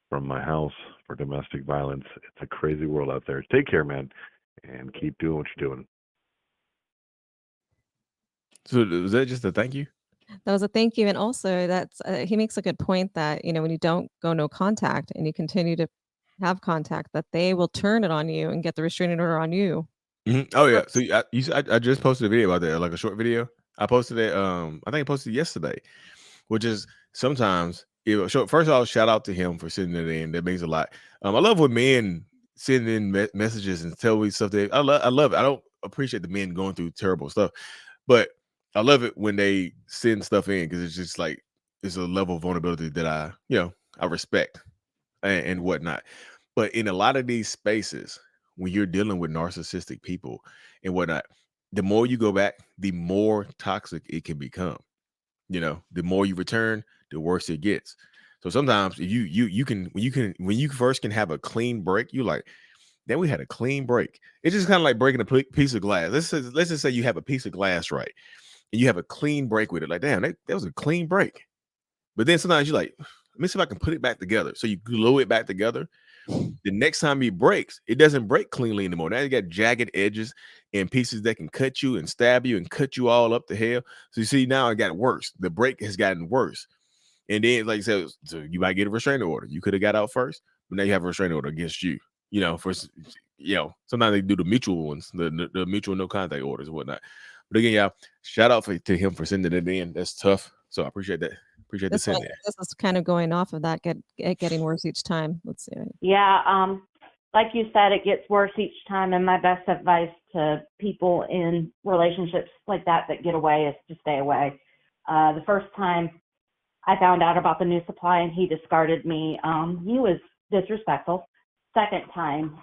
from my house for domestic violence. It's a crazy world out there. Take care, man, and keep doing what you're doing. So was that just a thank you? That was a thank you, and also that's he makes a good point that when you don't go no contact and you continue to have contact, that they will turn it on you and get the restraining order on you. Oh yeah. So I just posted a video about that, like a short video. I posted it. I think I posted it yesterday, which is sometimes. First of all, shout out to him for sending it in. That means a lot. I love when men send in messages and tell me stuff. I love it. I don't appreciate the men going through terrible stuff, but I love it when they send stuff in because it's just like it's a level of vulnerability that I respect and whatnot. But in a lot of these spaces, when you're dealing with narcissistic people and whatnot, the more you go back, the more toxic it can become. The more you return, the worse it gets. So sometimes if when you first can have a clean break, you like, then we had a clean break. It's just kind of like breaking a piece of glass. Let's just say you have a piece of glass, right? And you have a clean break with it. Like, damn, that was a clean break. But then sometimes you're like, let me see if I can put it back together. So you glue it back together. The next time it breaks, it doesn't break cleanly anymore. Now you got jagged edges and pieces that can cut you and stab you and cut you all up to hell. So you see, now it got worse. The break has gotten worse. And then, like I said, so you might get a restraining order. You could have got out first, but now you have a restraining order against you. Sometimes they do the mutual ones, the mutual no contact orders and whatnot. But again, y'all, shout out to him for sending it in. That's tough. So I appreciate that. Appreciate the send. This is kind of going off of that, getting worse each time. Let's see. Yeah, like you said, it gets worse each time. And my best advice to people in relationships like that get away is to stay away. The first time I found out about the new supply and he discarded me, he was disrespectful. Second time,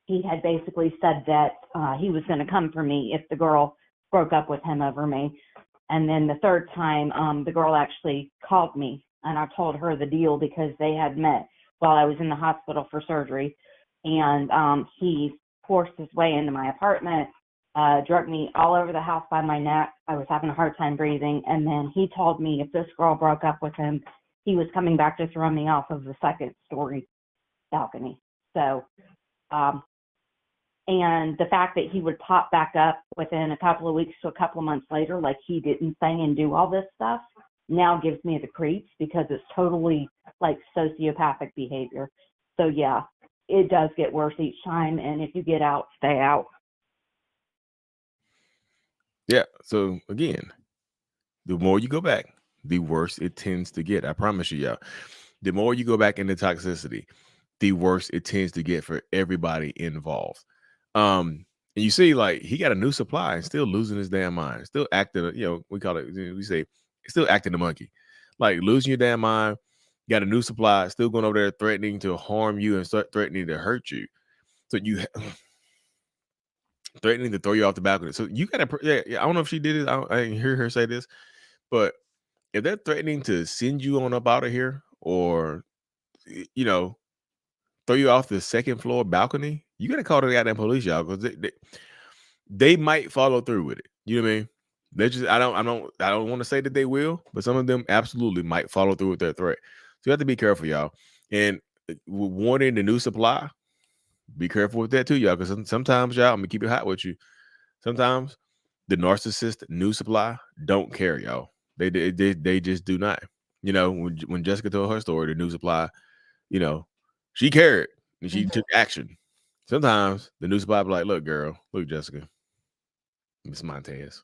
he had basically said that he was going to come for me if the girl broke up with him over me. And then the third time, the girl actually called me, and I told her the deal because they had met while I was in the hospital for surgery. And he forced his way into my apartment, drugged me all over the house by my neck. I was having a hard time breathing. And then he told me if this girl broke up with him, he was coming back to throw me off of the second-story balcony. So, and the fact that he would pop back up within a couple of weeks to a couple of months later, like he didn't say and do all this stuff, now gives me the creeps because it's totally like sociopathic behavior. So yeah, it does get worse each time. And if you get out, stay out. Yeah. So again, the more you go back, the worse it tends to get. I promise you, y'all. The more you go back into toxicity, the worse it tends to get for everybody involved. And you see, like, he got a new supply and still losing his damn mind, still acting, we call it, we say, still acting a monkey, like losing your damn mind, got a new supply, still going over there threatening to harm you and start threatening to hurt you. So threatening to throw you off the balcony. So you got to, I don't know if she did it. I didn't hear her say this, but if they're threatening to send you on up out of here or, throw you off the second floor balcony, you got to call the goddamn police, y'all, because they might follow through with it. You know what I mean? They just, I don't want to say that they will, but some of them absolutely might follow through with their threat. So you have to be careful, y'all. And wanting the new supply, be careful with that too, y'all, because sometimes, y'all, I'm gonna keep it hot with you. Sometimes the narcissist new supply don't care, y'all. They just do not. When Jessica told her story, the new supply, she cared and she took action. Sometimes the new supply be like, look, girl, look, Jessica, Miss Montes,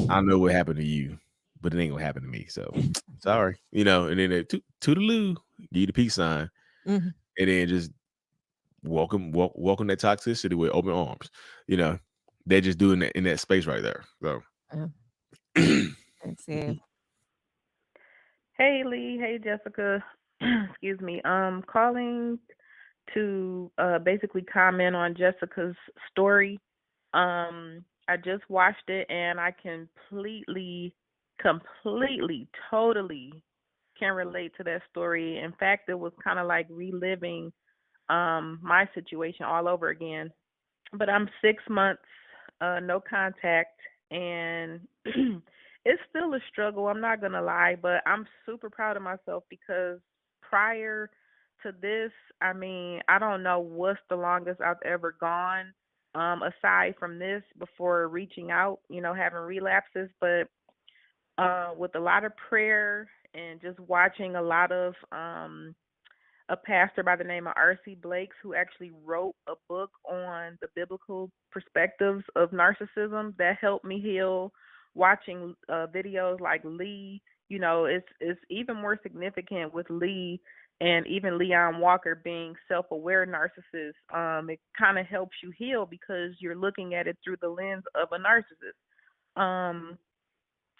I know what happened to you, but it ain't gonna happen to me. So sorry, and then they toodaloo, give you the peace sign, and then just welcome that toxicity with open arms. They're just doing that in that space right there. So Let's see. Hey Lee, hey Jessica. Excuse me. Calling to basically comment on Jessica's story. I just watched it and I completely, totally can relate to that story. In fact, it was kind of like reliving my situation all over again. But I'm 6 months, no contact, and it's still a struggle. I'm not gonna lie, but I'm super proud of myself because prior to this, I mean, I don't know what's the longest I've ever gone, aside from this before reaching out, having relapses, but with a lot of prayer and just watching a lot of a pastor by the name of R.C. Blakes, who actually wrote a book on the biblical perspectives of narcissism that helped me heal. Watching videos like Lee, it's even more significant with Lee and even Leon Walker being self-aware narcissists. It kind of helps you heal because you're looking at it through the lens of a narcissist.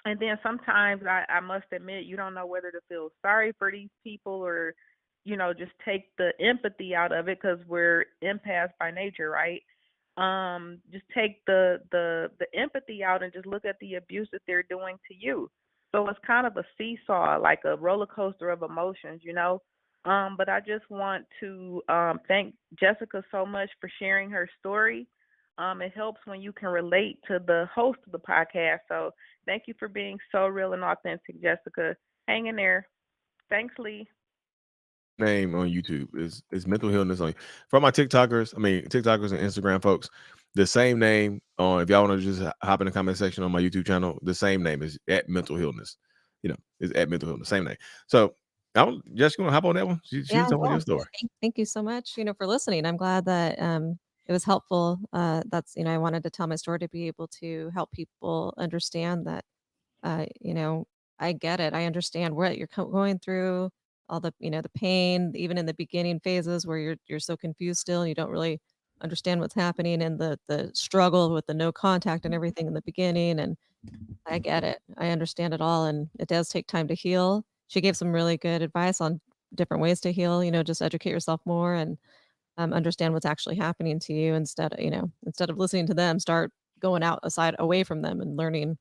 And then sometimes I must admit, you don't know whether to feel sorry for these people or just take the empathy out of it because we're empaths by nature, right? Just take the empathy out and just look at the abuse that they're doing to you. So it's kind of a seesaw, like a roller coaster of emotions, But I just want to thank Jessica so much for sharing her story. It helps when you can relate to the host of the podcast. So thank you for being so real and authentic, Jessica. Hang in there. Thanks, Lee. Name on YouTube is mental illness on for my TikTokers and Instagram folks. The same name on if y'all want to just hop in the comment section on my YouTube channel. The same name is at mental illness. Is at mental illness. Same name. So I'm just gonna hop on that one. She's telling your story. Thank you so much, for listening. I'm glad that it was helpful. That's I wanted to tell my story to be able to help people understand that I get it. I understand what you're going through, all the the pain, even in the beginning phases where you're so confused still, and you don't really understand what's happening, and the struggle with the no contact and everything in the beginning. And I get it. I understand it all, and it does take time to heal. She gave some really good advice on different ways to heal. Just educate yourself more and understand what's actually happening to you instead of listening to them, start going outside away from them and learning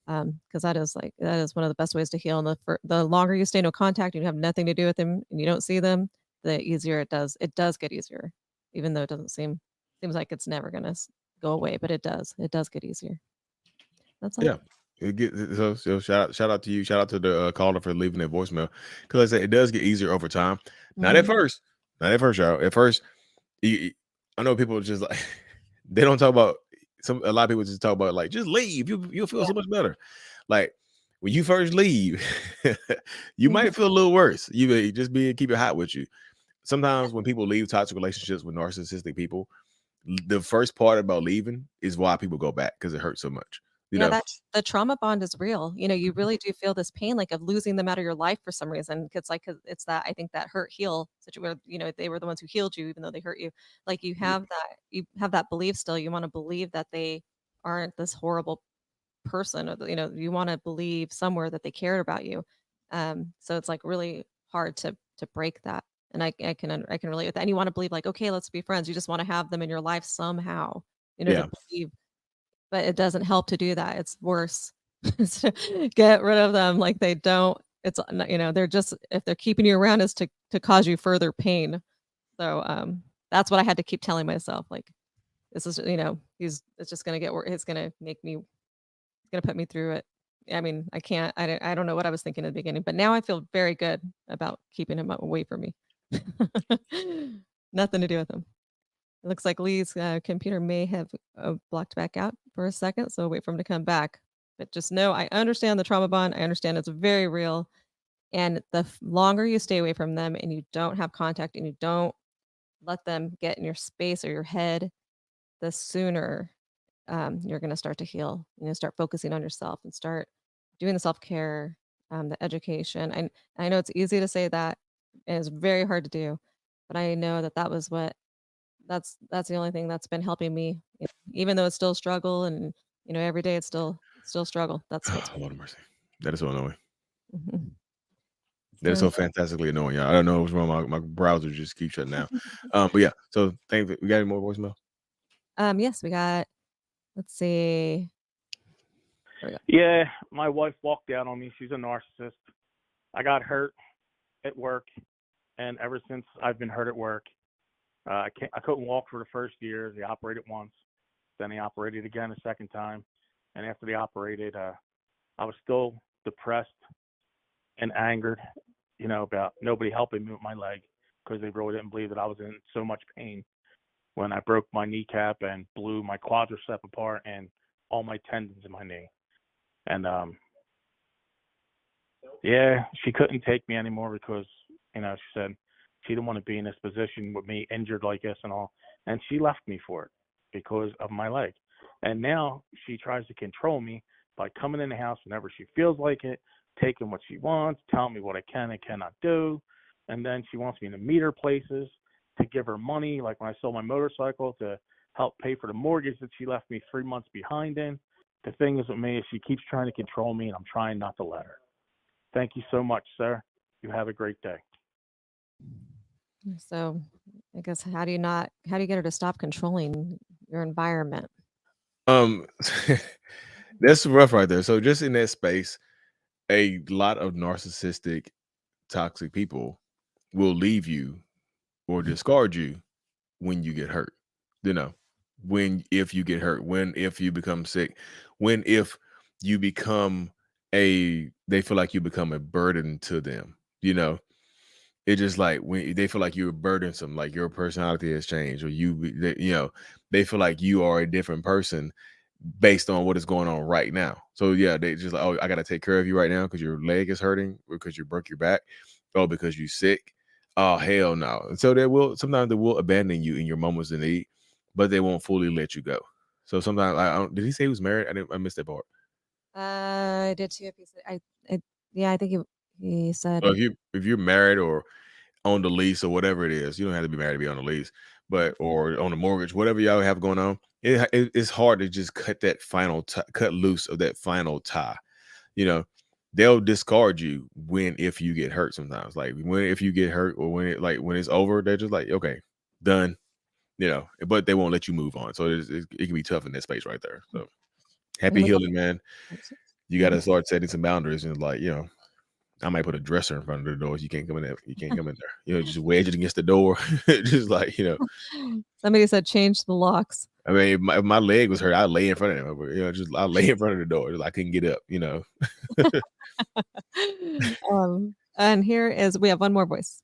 because that is one of the best ways to heal. And the longer you stay no contact and you have nothing to do with them and you don't see them, the easier it does. It does get easier, even though it seems like it's never gonna go away, but it does. It does get easier. That's all. Yeah. So shout out to you. Shout out to the caller for leaving that voicemail. Because I said it does get easier over time. Not at first. Not at first, y'all. At first, I know people just like they don't talk about a lot of people just talk about like just leave. You'll feel so much better. Like when you first leave, you might feel a little worse. You may just keep it hot with you. Sometimes when people leave toxic relationships with narcissistic people, the first part about leaving is why people go back because it hurts so much. That's the trauma bond is real. You really do feel this pain, like of losing them out of your life for some reason. It's like, 'cause it's that I think that hurt heal situation where, they were the ones who healed you, even though they hurt you. Like you have that belief still. You want to believe that they aren't this horrible person, or you want to believe somewhere that they cared about you. So it's like really hard to break that. And I can relate with that. And you want to believe like, okay, let's be friends. You just want to have them in your life somehow, to believe. But it doesn't help to do that. It's worse. So get rid of them. Like they don't. It's they're just, if they're keeping you around is to cause you further pain. So that's what I had to keep telling myself. Like this is it's just gonna get worse. It's gonna put me through it. I mean, I don't know what I was thinking in the beginning, but now I feel very good about keeping him away from me. Nothing to do with him. It looks like Lee's computer may have blocked back out for a second, so wait for him to come back. But just know I understand the trauma bond. I understand it's very real. And the longer you stay away from them and you don't have contact and you don't let them get in your space or your head, the sooner you're going to start to heal. Start focusing on yourself and start doing the self-care, the education. And I know it's easy to say that, and it's very hard to do, but I know that was that's the only thing that's been helping me, even though it's still a struggle, and every day it's still struggle. That's what's Lord have mercy. That is so annoying. Mhm. That is So so fantastically annoying. Y'all. I don't know what's wrong. My browser just keeps shutting down. But yeah. So thank you. We got any more voicemail? yes, we got. Let's see. There we go. Yeah, my wife walked out on me. She's a narcissist. I got hurt at work, and ever since I've been hurt at work, I couldn't walk for the first year. They operated once, then they operated again a second time, and after they operated, I was still depressed and angered, about nobody helping me with my leg because they really didn't believe that I was in so much pain when I broke my kneecap and blew my quadricep apart and all my tendons in my knee. And yeah, she couldn't take me anymore because, she said she didn't want to be in this position with me injured like this and all. And she left me for it because of my leg. And now she tries to control me by coming in the house whenever she feels like it, taking what she wants, telling me what I can and cannot do. And then she wants me to meet her places, to give her money, like when I sold my motorcycle, to help pay for the mortgage that she left me 3 months behind in. The thing is with me is she keeps trying to control me, and I'm trying not to let her. Thank you so much, sir. You have a great day. So, I guess how do you get her to stop controlling your environment? That's rough right there. So just in that space, a lot of narcissistic, toxic people will leave you or discard you when you get hurt. If you get hurt, if you become sick, if you become they feel like you become a burden to them. It's just like when they feel like you're burdensome, like your personality has changed, or they feel like you are a different person based on what is going on right now. So yeah, they just like, oh, I got to take care of you right now because your leg is hurting, because you broke your back, oh, because you're sick. Oh, hell no. And so sometimes they will abandon you in your moments of need, but they won't fully let you go. So sometimes did he say he was married? I missed that part. I did too. Yeah, I think he said. So if you're married or on the lease or whatever it is, you don't have to be married to be on the lease, but or on the mortgage, whatever y'all have going on, it's hard to just cut loose of that final tie. They'll discard you if you get hurt sometimes. Like if you get hurt or when it's over, they're just like, okay, done. But they won't let you move on. So it can be tough in that space right there. So happy healing, man. You got to start setting some boundaries and I might put a dresser in front of the doors. You can't come in there. You can't come in there. Just wedge it against the door. Just like, Somebody said change the locks. I mean, if my leg was hurt, I'd lay in front of them. I lay in front of the door. I couldn't get up, And we have one more voice.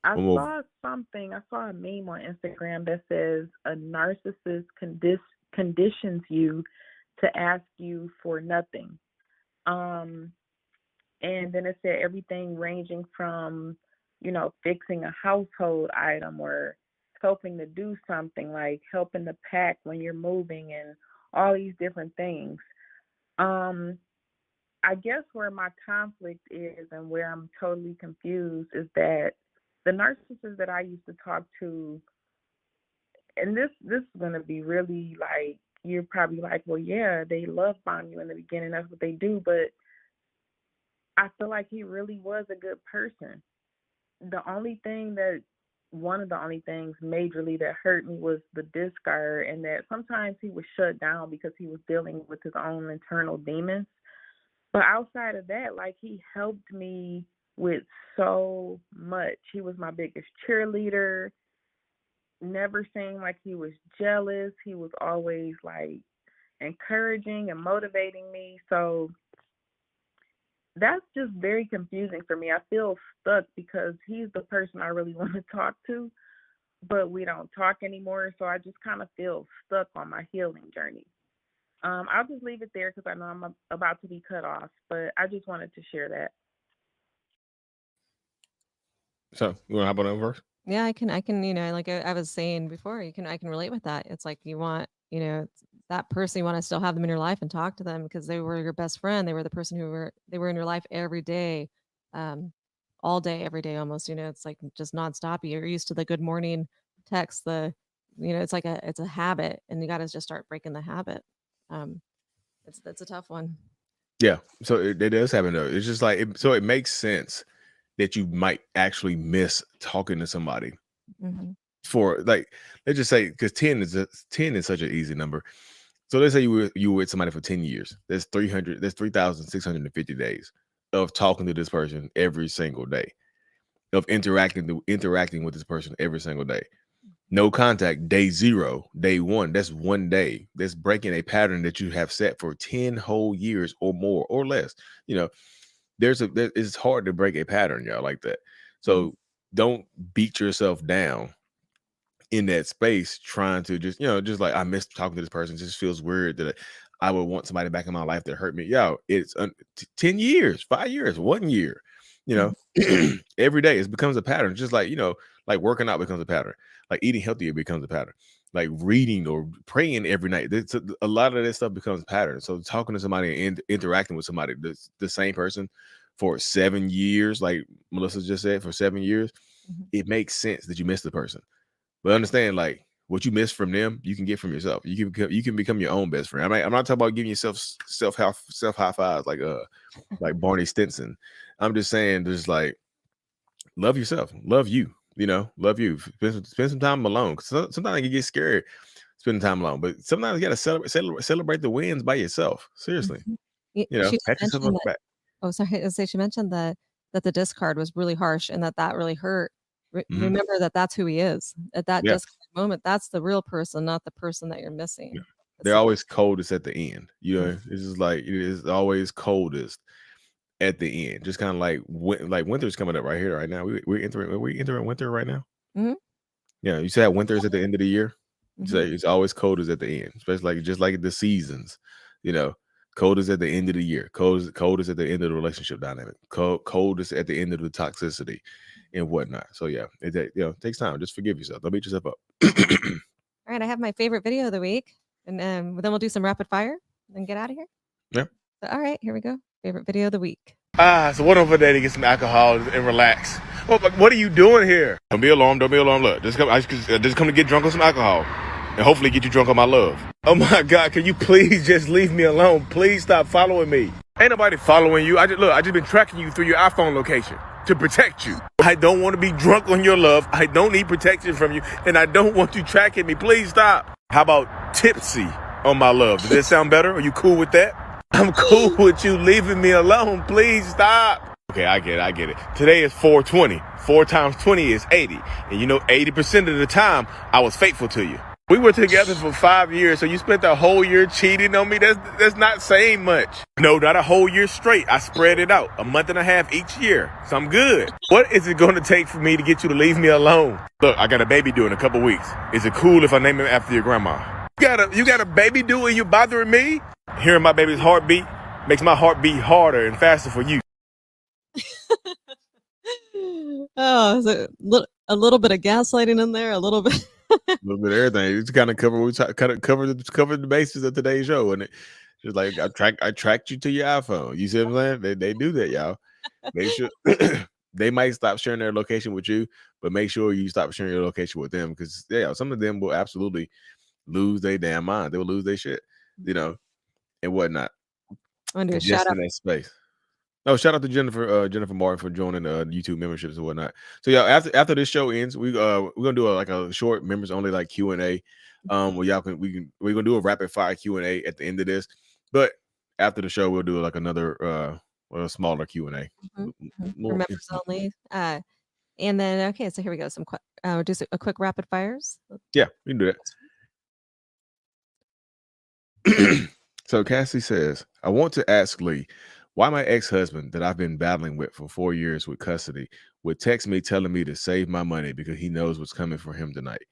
I saw a meme on Instagram that says a narcissist conditions you to ask you for nothing. And then it said everything ranging from, fixing a household item or helping to do something, like helping to pack when you're moving and all these different things. I guess where my conflict is and where I'm totally confused is that the narcissists that I used to talk to, and this is going to be really like, you're probably like, well, yeah, they love bomb you in the beginning. That's what they do. But I feel like he really was a good person. One of the only things majorly that hurt me was the discard, and that sometimes he was shut down because he was dealing with his own internal demons. But outside of that, like, he helped me with so much. He was my biggest cheerleader. Never seemed like he was jealous. He was always like encouraging and motivating me. So that's just very confusing for me. I feel stuck because he's the person I really want to talk to, but we don't talk anymore. So I just kind of feel stuck on my healing journey. I'll just leave it there because I know I'm about to be cut off, but I just wanted to share that. So you want to hop on over first? Yeah, I can, like I was saying before, I can relate with that. It's like you want, that person, you want to still have them in your life and talk to them because they were your best friend. They were the person they were in your life every day, all day, every day almost. It's like just nonstop. You're used to the good morning text, it's like it's a habit, and you got to just start breaking the habit. It's a tough one. Yeah. So it does happen though. It's just like, so it makes sense that you might actually miss talking to somebody for, like, let's just say, because 10 is such an easy number. So let's say you were with somebody for 10 years. That's 3,650 days of talking to this person every single day, of interacting with this person every single day. No contact, day 0, day 1. That's 1 day. That's breaking a pattern that you have set for 10 whole years or more or less. It's hard to break a pattern, y'all, like that. So don't beat yourself down in that space trying to just like, I miss talking to this person. It just feels weird that I would want somebody back in my life that hurt me. Yo, it's 10 years, 5 years, 1 year, every day it becomes a pattern. Just like, like working out becomes a pattern, like eating healthier becomes a pattern, like reading or praying every night. A lot of this stuff becomes a pattern. So talking to somebody and interacting with somebody, the same person for 7 years, like Melissa just said, for 7 years, it makes sense that you miss the person. But understand, like, what you miss from them, you can get from yourself. You can become your own best friend. I'm not talking about giving yourself self high fives like Barney Stinson. I'm just saying, just like, love yourself, love you. Love you. Spend some time alone. Sometimes you get scared spending time alone, but sometimes you got to celebrate the wins by yourself. Seriously, She pat yourself on the back. Oh, sorry. I say she mentioned that the discard was really harsh and that really hurt. Remember that's who he is at that Yeah. discard moment. That's the real person, not the person that you're missing. Yeah. They're always coldest at the end. It's just like, it is always coldest at the end. Just kind of like winter's coming up right here, right now. We're entering winter right now. Yeah, you said winter's at the end of the year. You say it's always coldest at the end, especially just like the seasons. Coldest at the end of the year. Coldest at the end of the relationship dynamic. Coldest at the end of the toxicity and whatnot. So yeah, it takes time. Just forgive yourself. Don't beat yourself up. All right, I have my favorite video of the week, and then we'll do some rapid fire and get out of here. Yeah. So, all right, here we go. Favorite video of the week. So what over there to get some alcohol and relax. What are you doing here? Don't be alarmed. Look, just come to get drunk on some alcohol and hopefully get you drunk on my love. Oh my God, can you please just leave me alone? Please stop following me. Ain't nobody following you. I just been tracking you through your iPhone location to protect you. I don't want to be drunk on your love. I don't need protection from you, and I don't want you tracking me. Please stop. How about tipsy on my love? Does that sound better? Are you cool with that? I'm cool with you leaving me alone. Please stop. Okay, I get it. Today is 420. 4 times 20 is 80. And 80% of the time, I was faithful to you. We were together for 5 years, so you spent the whole year cheating on me? That's not saying much. No, not a whole year straight. I spread it out, a month and a half each year. So I'm good. What is it going to take for me to get you to leave me alone? Look, I got a baby due in a couple weeks. Is it cool if I name him after your grandma? You got a baby due and you're bothering me? Hearing my baby's heartbeat makes my heart beat harder and faster for you. Oh, so a little bit of gaslighting in there, a little bit. A little bit of everything. It's kind of cover the bases of today's show, and it just like I tracked you to your iPhone. You see what I'm saying? They do that, y'all. Make sure they might stop sharing their location with you, but make sure you stop sharing your location with them, because some of them will absolutely lose their damn mind. They will lose their shit, and whatnot. I want to do a Just shout out. in that space. Oh, shout out to Jennifer Martin for joining YouTube memberships and whatnot. So yeah, after this show ends, we're gonna do a short members only like Q&A. Where y'all we're gonna do a rapid fire Q&A at the end of this, but after the show we'll do like another smaller Q&A. For members only. And then okay, so here we go. Just a quick rapid fires. Yeah, we can do that. So Cassie says, I want to ask Lee why my ex-husband that I've been battling with for 4 years with custody would text me telling me to save my money because he knows what's coming for him tonight.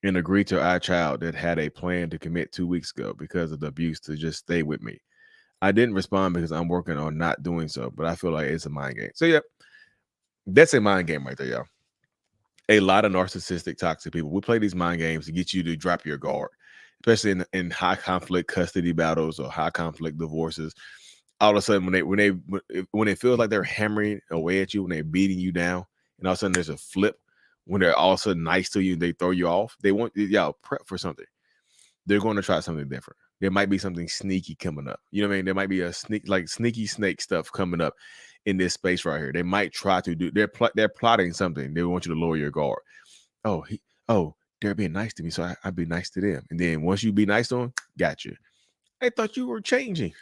and agreed to our child that had a plan to commit 2 weeks ago because of the abuse to just stay with me. I didn't respond because I'm working on not doing so, but I feel like it's a mind game. So, yeah, that's a mind game right there, y'all. A lot of narcissistic, toxic people will play these mind games to get you to drop your guard, especially in high conflict custody battles or high conflict divorces. All of a sudden, when it feels like they're hammering away at you, when they're beating you down, and all of a sudden there's a flip when they're all of a sudden nice to you and they throw you off. They want y'all prep for something. They're going to try something different. There might be something sneaky coming up. You know what I mean? There might be a sneaky snake stuff coming up in this space right here. They might try to do. They're plotting something. They want you to lower your guard. Oh, they're being nice to me, so I'd be nice to them. And then once you be nice to them, got you. I thought you were changing.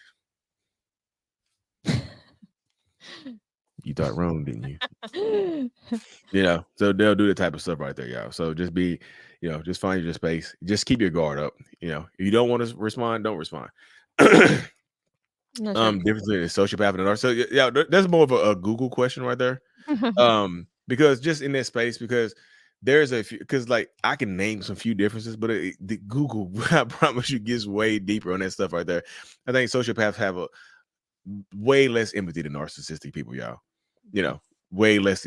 You thought wrong, didn't you? So they'll do the type of stuff right there, y'all. So just be, just find your space. Just keep your guard up. If you don't want to respond, don't respond. Difference between a sociopath and a narcissist. So yeah, that's more of a Google question right there. Because just in that space, because there's a few, because like I can name some few differences, but the Google, I promise you, gets way deeper on that stuff right there. I think sociopaths have a way less empathy than narcissistic people, y'all. Way less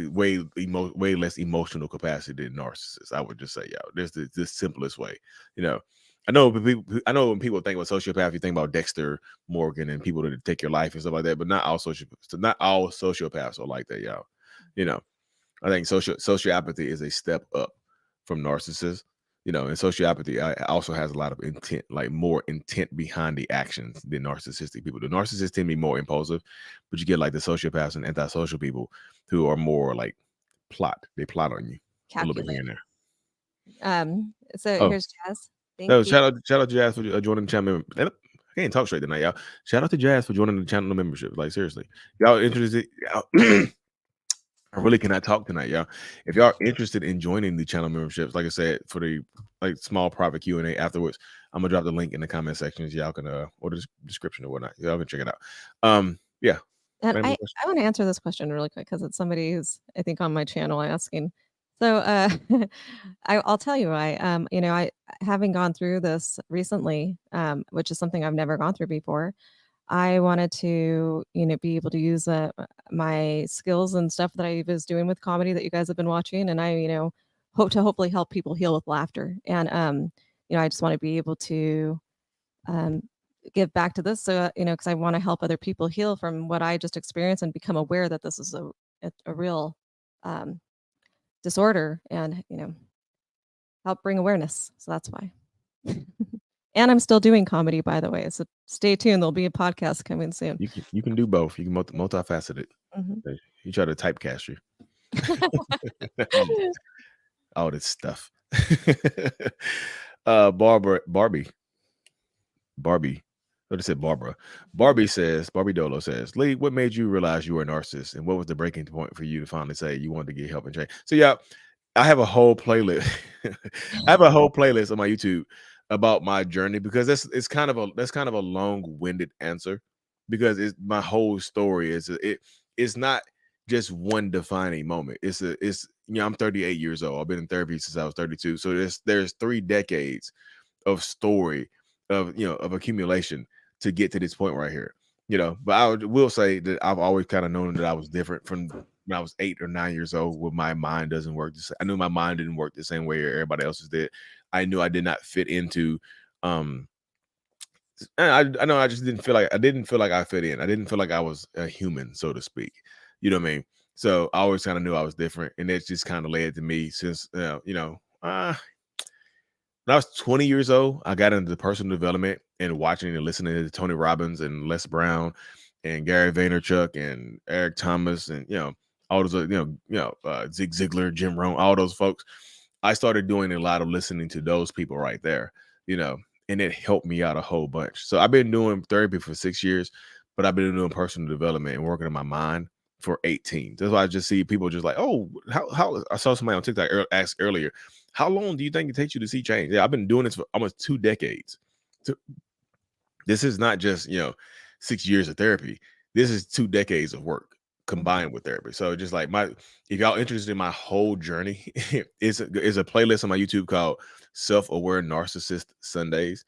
emotional capacity than narcissists. I would just say, y'all. There's the simplest way. I know when people think about sociopath, you think about Dexter Morgan and people that take your life and stuff like that, but not all sociopaths are like that, y'all. I think sociopathy is a step up from narcissists. And sociopathy also has a lot of intent, like more intent behind the actions than narcissistic people. The narcissists tend to be more impulsive, but you get like the sociopaths and antisocial people who are more like they plot on you a little bit here and there. So here's Jazz. Thank you. Shout out to Jazz for joining the channel. I can't talk straight tonight, y'all. Shout out to Jazz for joining the channel membership. Like seriously, y'all interested? I really cannot talk tonight, y'all. If y'all are interested in joining the channel memberships, like I said, for the small private Q&A afterwards, I'm gonna drop the link in the comment sections. Y'all can or the description or whatnot. Y'all can check it out. Yeah. And I want to answer this question really quick because it's somebody who's I think on my channel asking. So I'll tell you I having gone through this recently, which is something I've never gone through before. I wanted to, be able to use my skills and stuff that I was doing with comedy that you guys have been watching, and I, hope to hopefully help people heal with laughter. And I just want to be able to give back to this, so because I want to help other people heal from what I just experienced and become aware that this is a real disorder, and help bring awareness. So that's why. And I'm still doing comedy, by the way. So stay tuned. There'll be a podcast coming soon. You can do both. You can multifaceted. Mm-hmm. You try to typecast you. All this stuff. Barbie. What I said, Barbara. Barbie Dolo says, Lee, what made you realize you were a narcissist, and what was the breaking point for you to finally say you wanted to get help and change? So yeah, I have a whole playlist. I have a whole playlist on my YouTube about my journey, because that's kind of a long-winded answer, because my whole story it's not just one defining moment. I'm 38 years old. I've been in therapy since I was 32. So there's 3 decades of story of accumulation to get to this point right here. But I will say that I've always kind of known that I was different from when I was 8 or 9 years old, where my mind doesn't work. I knew my mind didn't work the same way everybody else's did. I knew I did not fit into. I know I just didn't feel like I fit in. I didn't feel like I was a human, so to speak. You know what I mean? So I always kind of knew I was different, and it just kind of led to me since when I was 20 years old, I got into personal development and watching and listening to Tony Robbins and Les Brown and Gary Vaynerchuk and Eric Thomas and all those Zig Ziglar, Jim Rohn, all those folks. I started doing a lot of listening to those people right there, and it helped me out a whole bunch. So I've been doing therapy for 6 years, but I've been doing personal development and working on my mind for 18. That's why I just see people just like, oh, how I saw somebody on TikTok ask earlier, how long do you think it takes you to see change? Yeah, I've been doing this for almost 2 decades. This is not just 6 years of therapy. This is 2 decades of work. combined with therapy. So just like if y'all interested in my whole journey, is a playlist on my YouTube called Self-Aware Narcissist Sundays,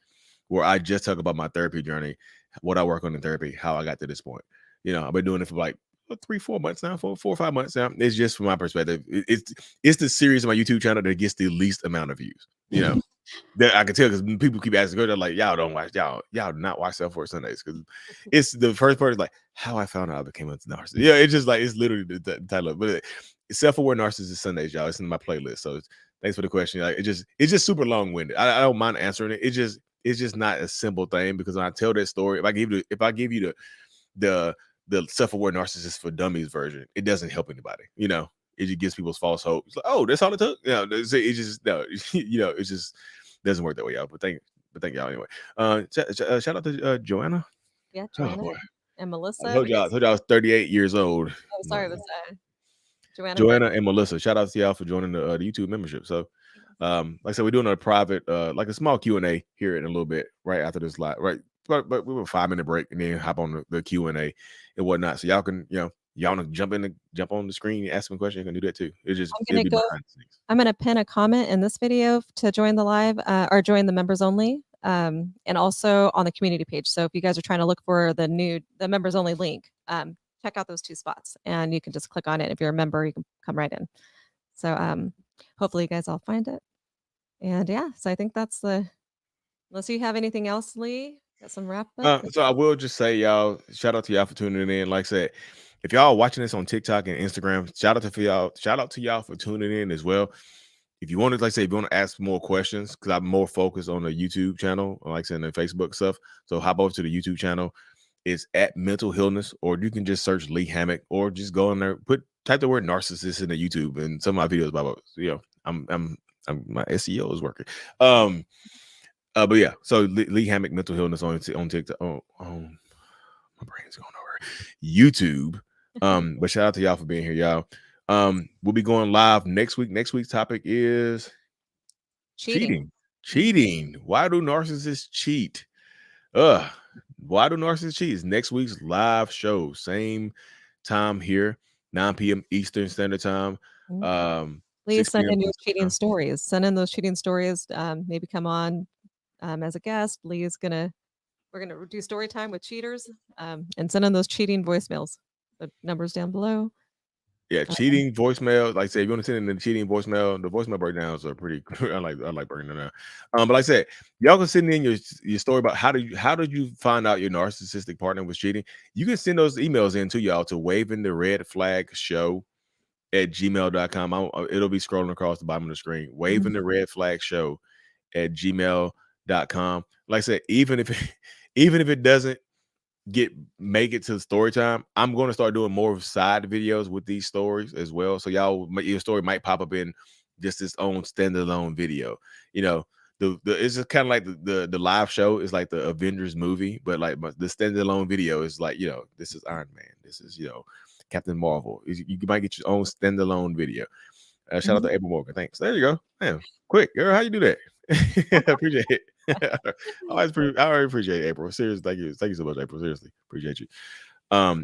where I just talk about my therapy journey, what I work on in therapy, how I got to this point. I've been doing it for like 3-4 months now, 4 or 5 months now. It's just from my perspective. It's the series on my YouTube channel that gets the least amount of views. That I can tell because people keep asking, they're like, y'all do not watch Self-Aware Sundays, because it's the first part is like how I found out I became a narcissist. Yeah, it's just like it's literally the title. But Self-Aware Narcissist Sundays, y'all. It's in my playlist. So thanks for the question. Like it's just super long-winded. I don't mind answering it. It's just not a simple thing, because when I tell that story, if I give you the Self-Aware Narcissist for Dummies version, it doesn't help anybody. It just gives people's false hope. It's like, oh, that's all it took. It just no, it just doesn't work that way, y'all. But thank y'all anyway. Shout out to Joanna. Yeah, Oh Joanna boy, and Melissa. I told y'all I was 38 years old. Oh, sorry, it was Joanna and Melissa. Shout out to y'all for joining the YouTube membership. So, like I said, we're doing a private, like a small Q&A here in a little bit, right after this live, right? But we were a 5-minute break and then hop on the Q&A and whatnot. So y'all can, y'all want to jump on the screen and ask me a question, you can do that too. I'm gonna pin a comment in this video to join the live or join the members only, and also on the community page. So if you guys are trying to look for the members only link, check out those 2 spots and you can just click on it. If you're a member, you can come right in. So hopefully you guys all find it. And yeah, so I think that's unless you have anything else, Lee, got some wrap up. So I will just say, y'all, shout out to y'all for tuning in. Like I said, if y'all watching this on TikTok and Instagram, shout out to y'all for tuning in as well. If you want to, if you want to ask more questions, because I'm more focused on the YouTube channel, like I said, and the Facebook stuff. So hop over to the YouTube channel. It's at Mental Illness, or you can just search Lee Hammock, or just go in there, type the word narcissist in the YouTube, and some of my videos about, I'm my SEO is working. But yeah, so Lee Hammock Mental Illness on TikTok. Oh, my brain's going over YouTube. But shout out to y'all for being here, y'all. We'll be going live next week. Next week's topic is cheating. Why do narcissists cheat? Why do narcissists cheat? It's next week's live show, same time here, 9 p.m. Eastern Standard Time. Please send in your cheating stories. Send in those cheating stories. Maybe come on as a guest. We're gonna do story time with cheaters, and send in those cheating voicemails. The numbers down below. Yeah, cheating voicemail. Like I said, if you want to send in the cheating voicemail, the voicemail breakdowns are pretty. I like breaking them down. But like I said, y'all can send in your story about how did you find out your narcissistic partner was cheating. You can send those emails in to y'all to wavingtheredflagshow@gmail.com. It'll be scrolling across the bottom of the screen. Wavingtheredflagshow@gmail.com. Like I said, even if it doesn't make it to story time, I'm going to start doing more side videos with these stories as well. So your story might pop up in just its own standalone video. It's just kind of like the live show is like the Avengers movie, but like the standalone video is like, this is Iron Man, this is Captain Marvel. You might get your own standalone video. Shout out to April Morgan. Thanks. There you go. Man, quick, girl. How you do that? Appreciate it. I always appreciate April. Seriously, thank you so much, April. Seriously, appreciate you.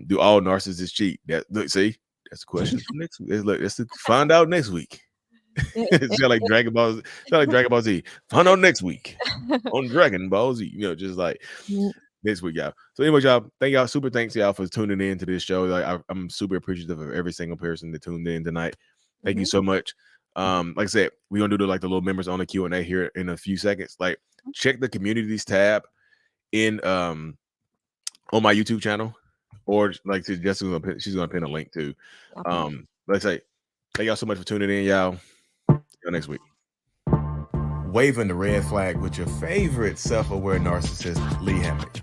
Do all narcissists cheat? See, that's the question for next week. Let's find out next week. It's like Dragon Ball. It's like Dragon Ball Z. Find out next week on Dragon Ball Z. Just like next week, y'all. So anyway, y'all, super thanks y'all for tuning in to this show. Like I'm super appreciative of every single person that tuned in tonight. Thank you so much. Like I said, we're gonna do like the little members on the Q&A here in a few seconds. Like, check the communities tab in on my YouTube channel, or like she's gonna pin a link to. Let's say thank y'all so much for tuning in, y'all. See you next week. Waving the red flag with your favorite self-aware narcissist, Lee Hammock.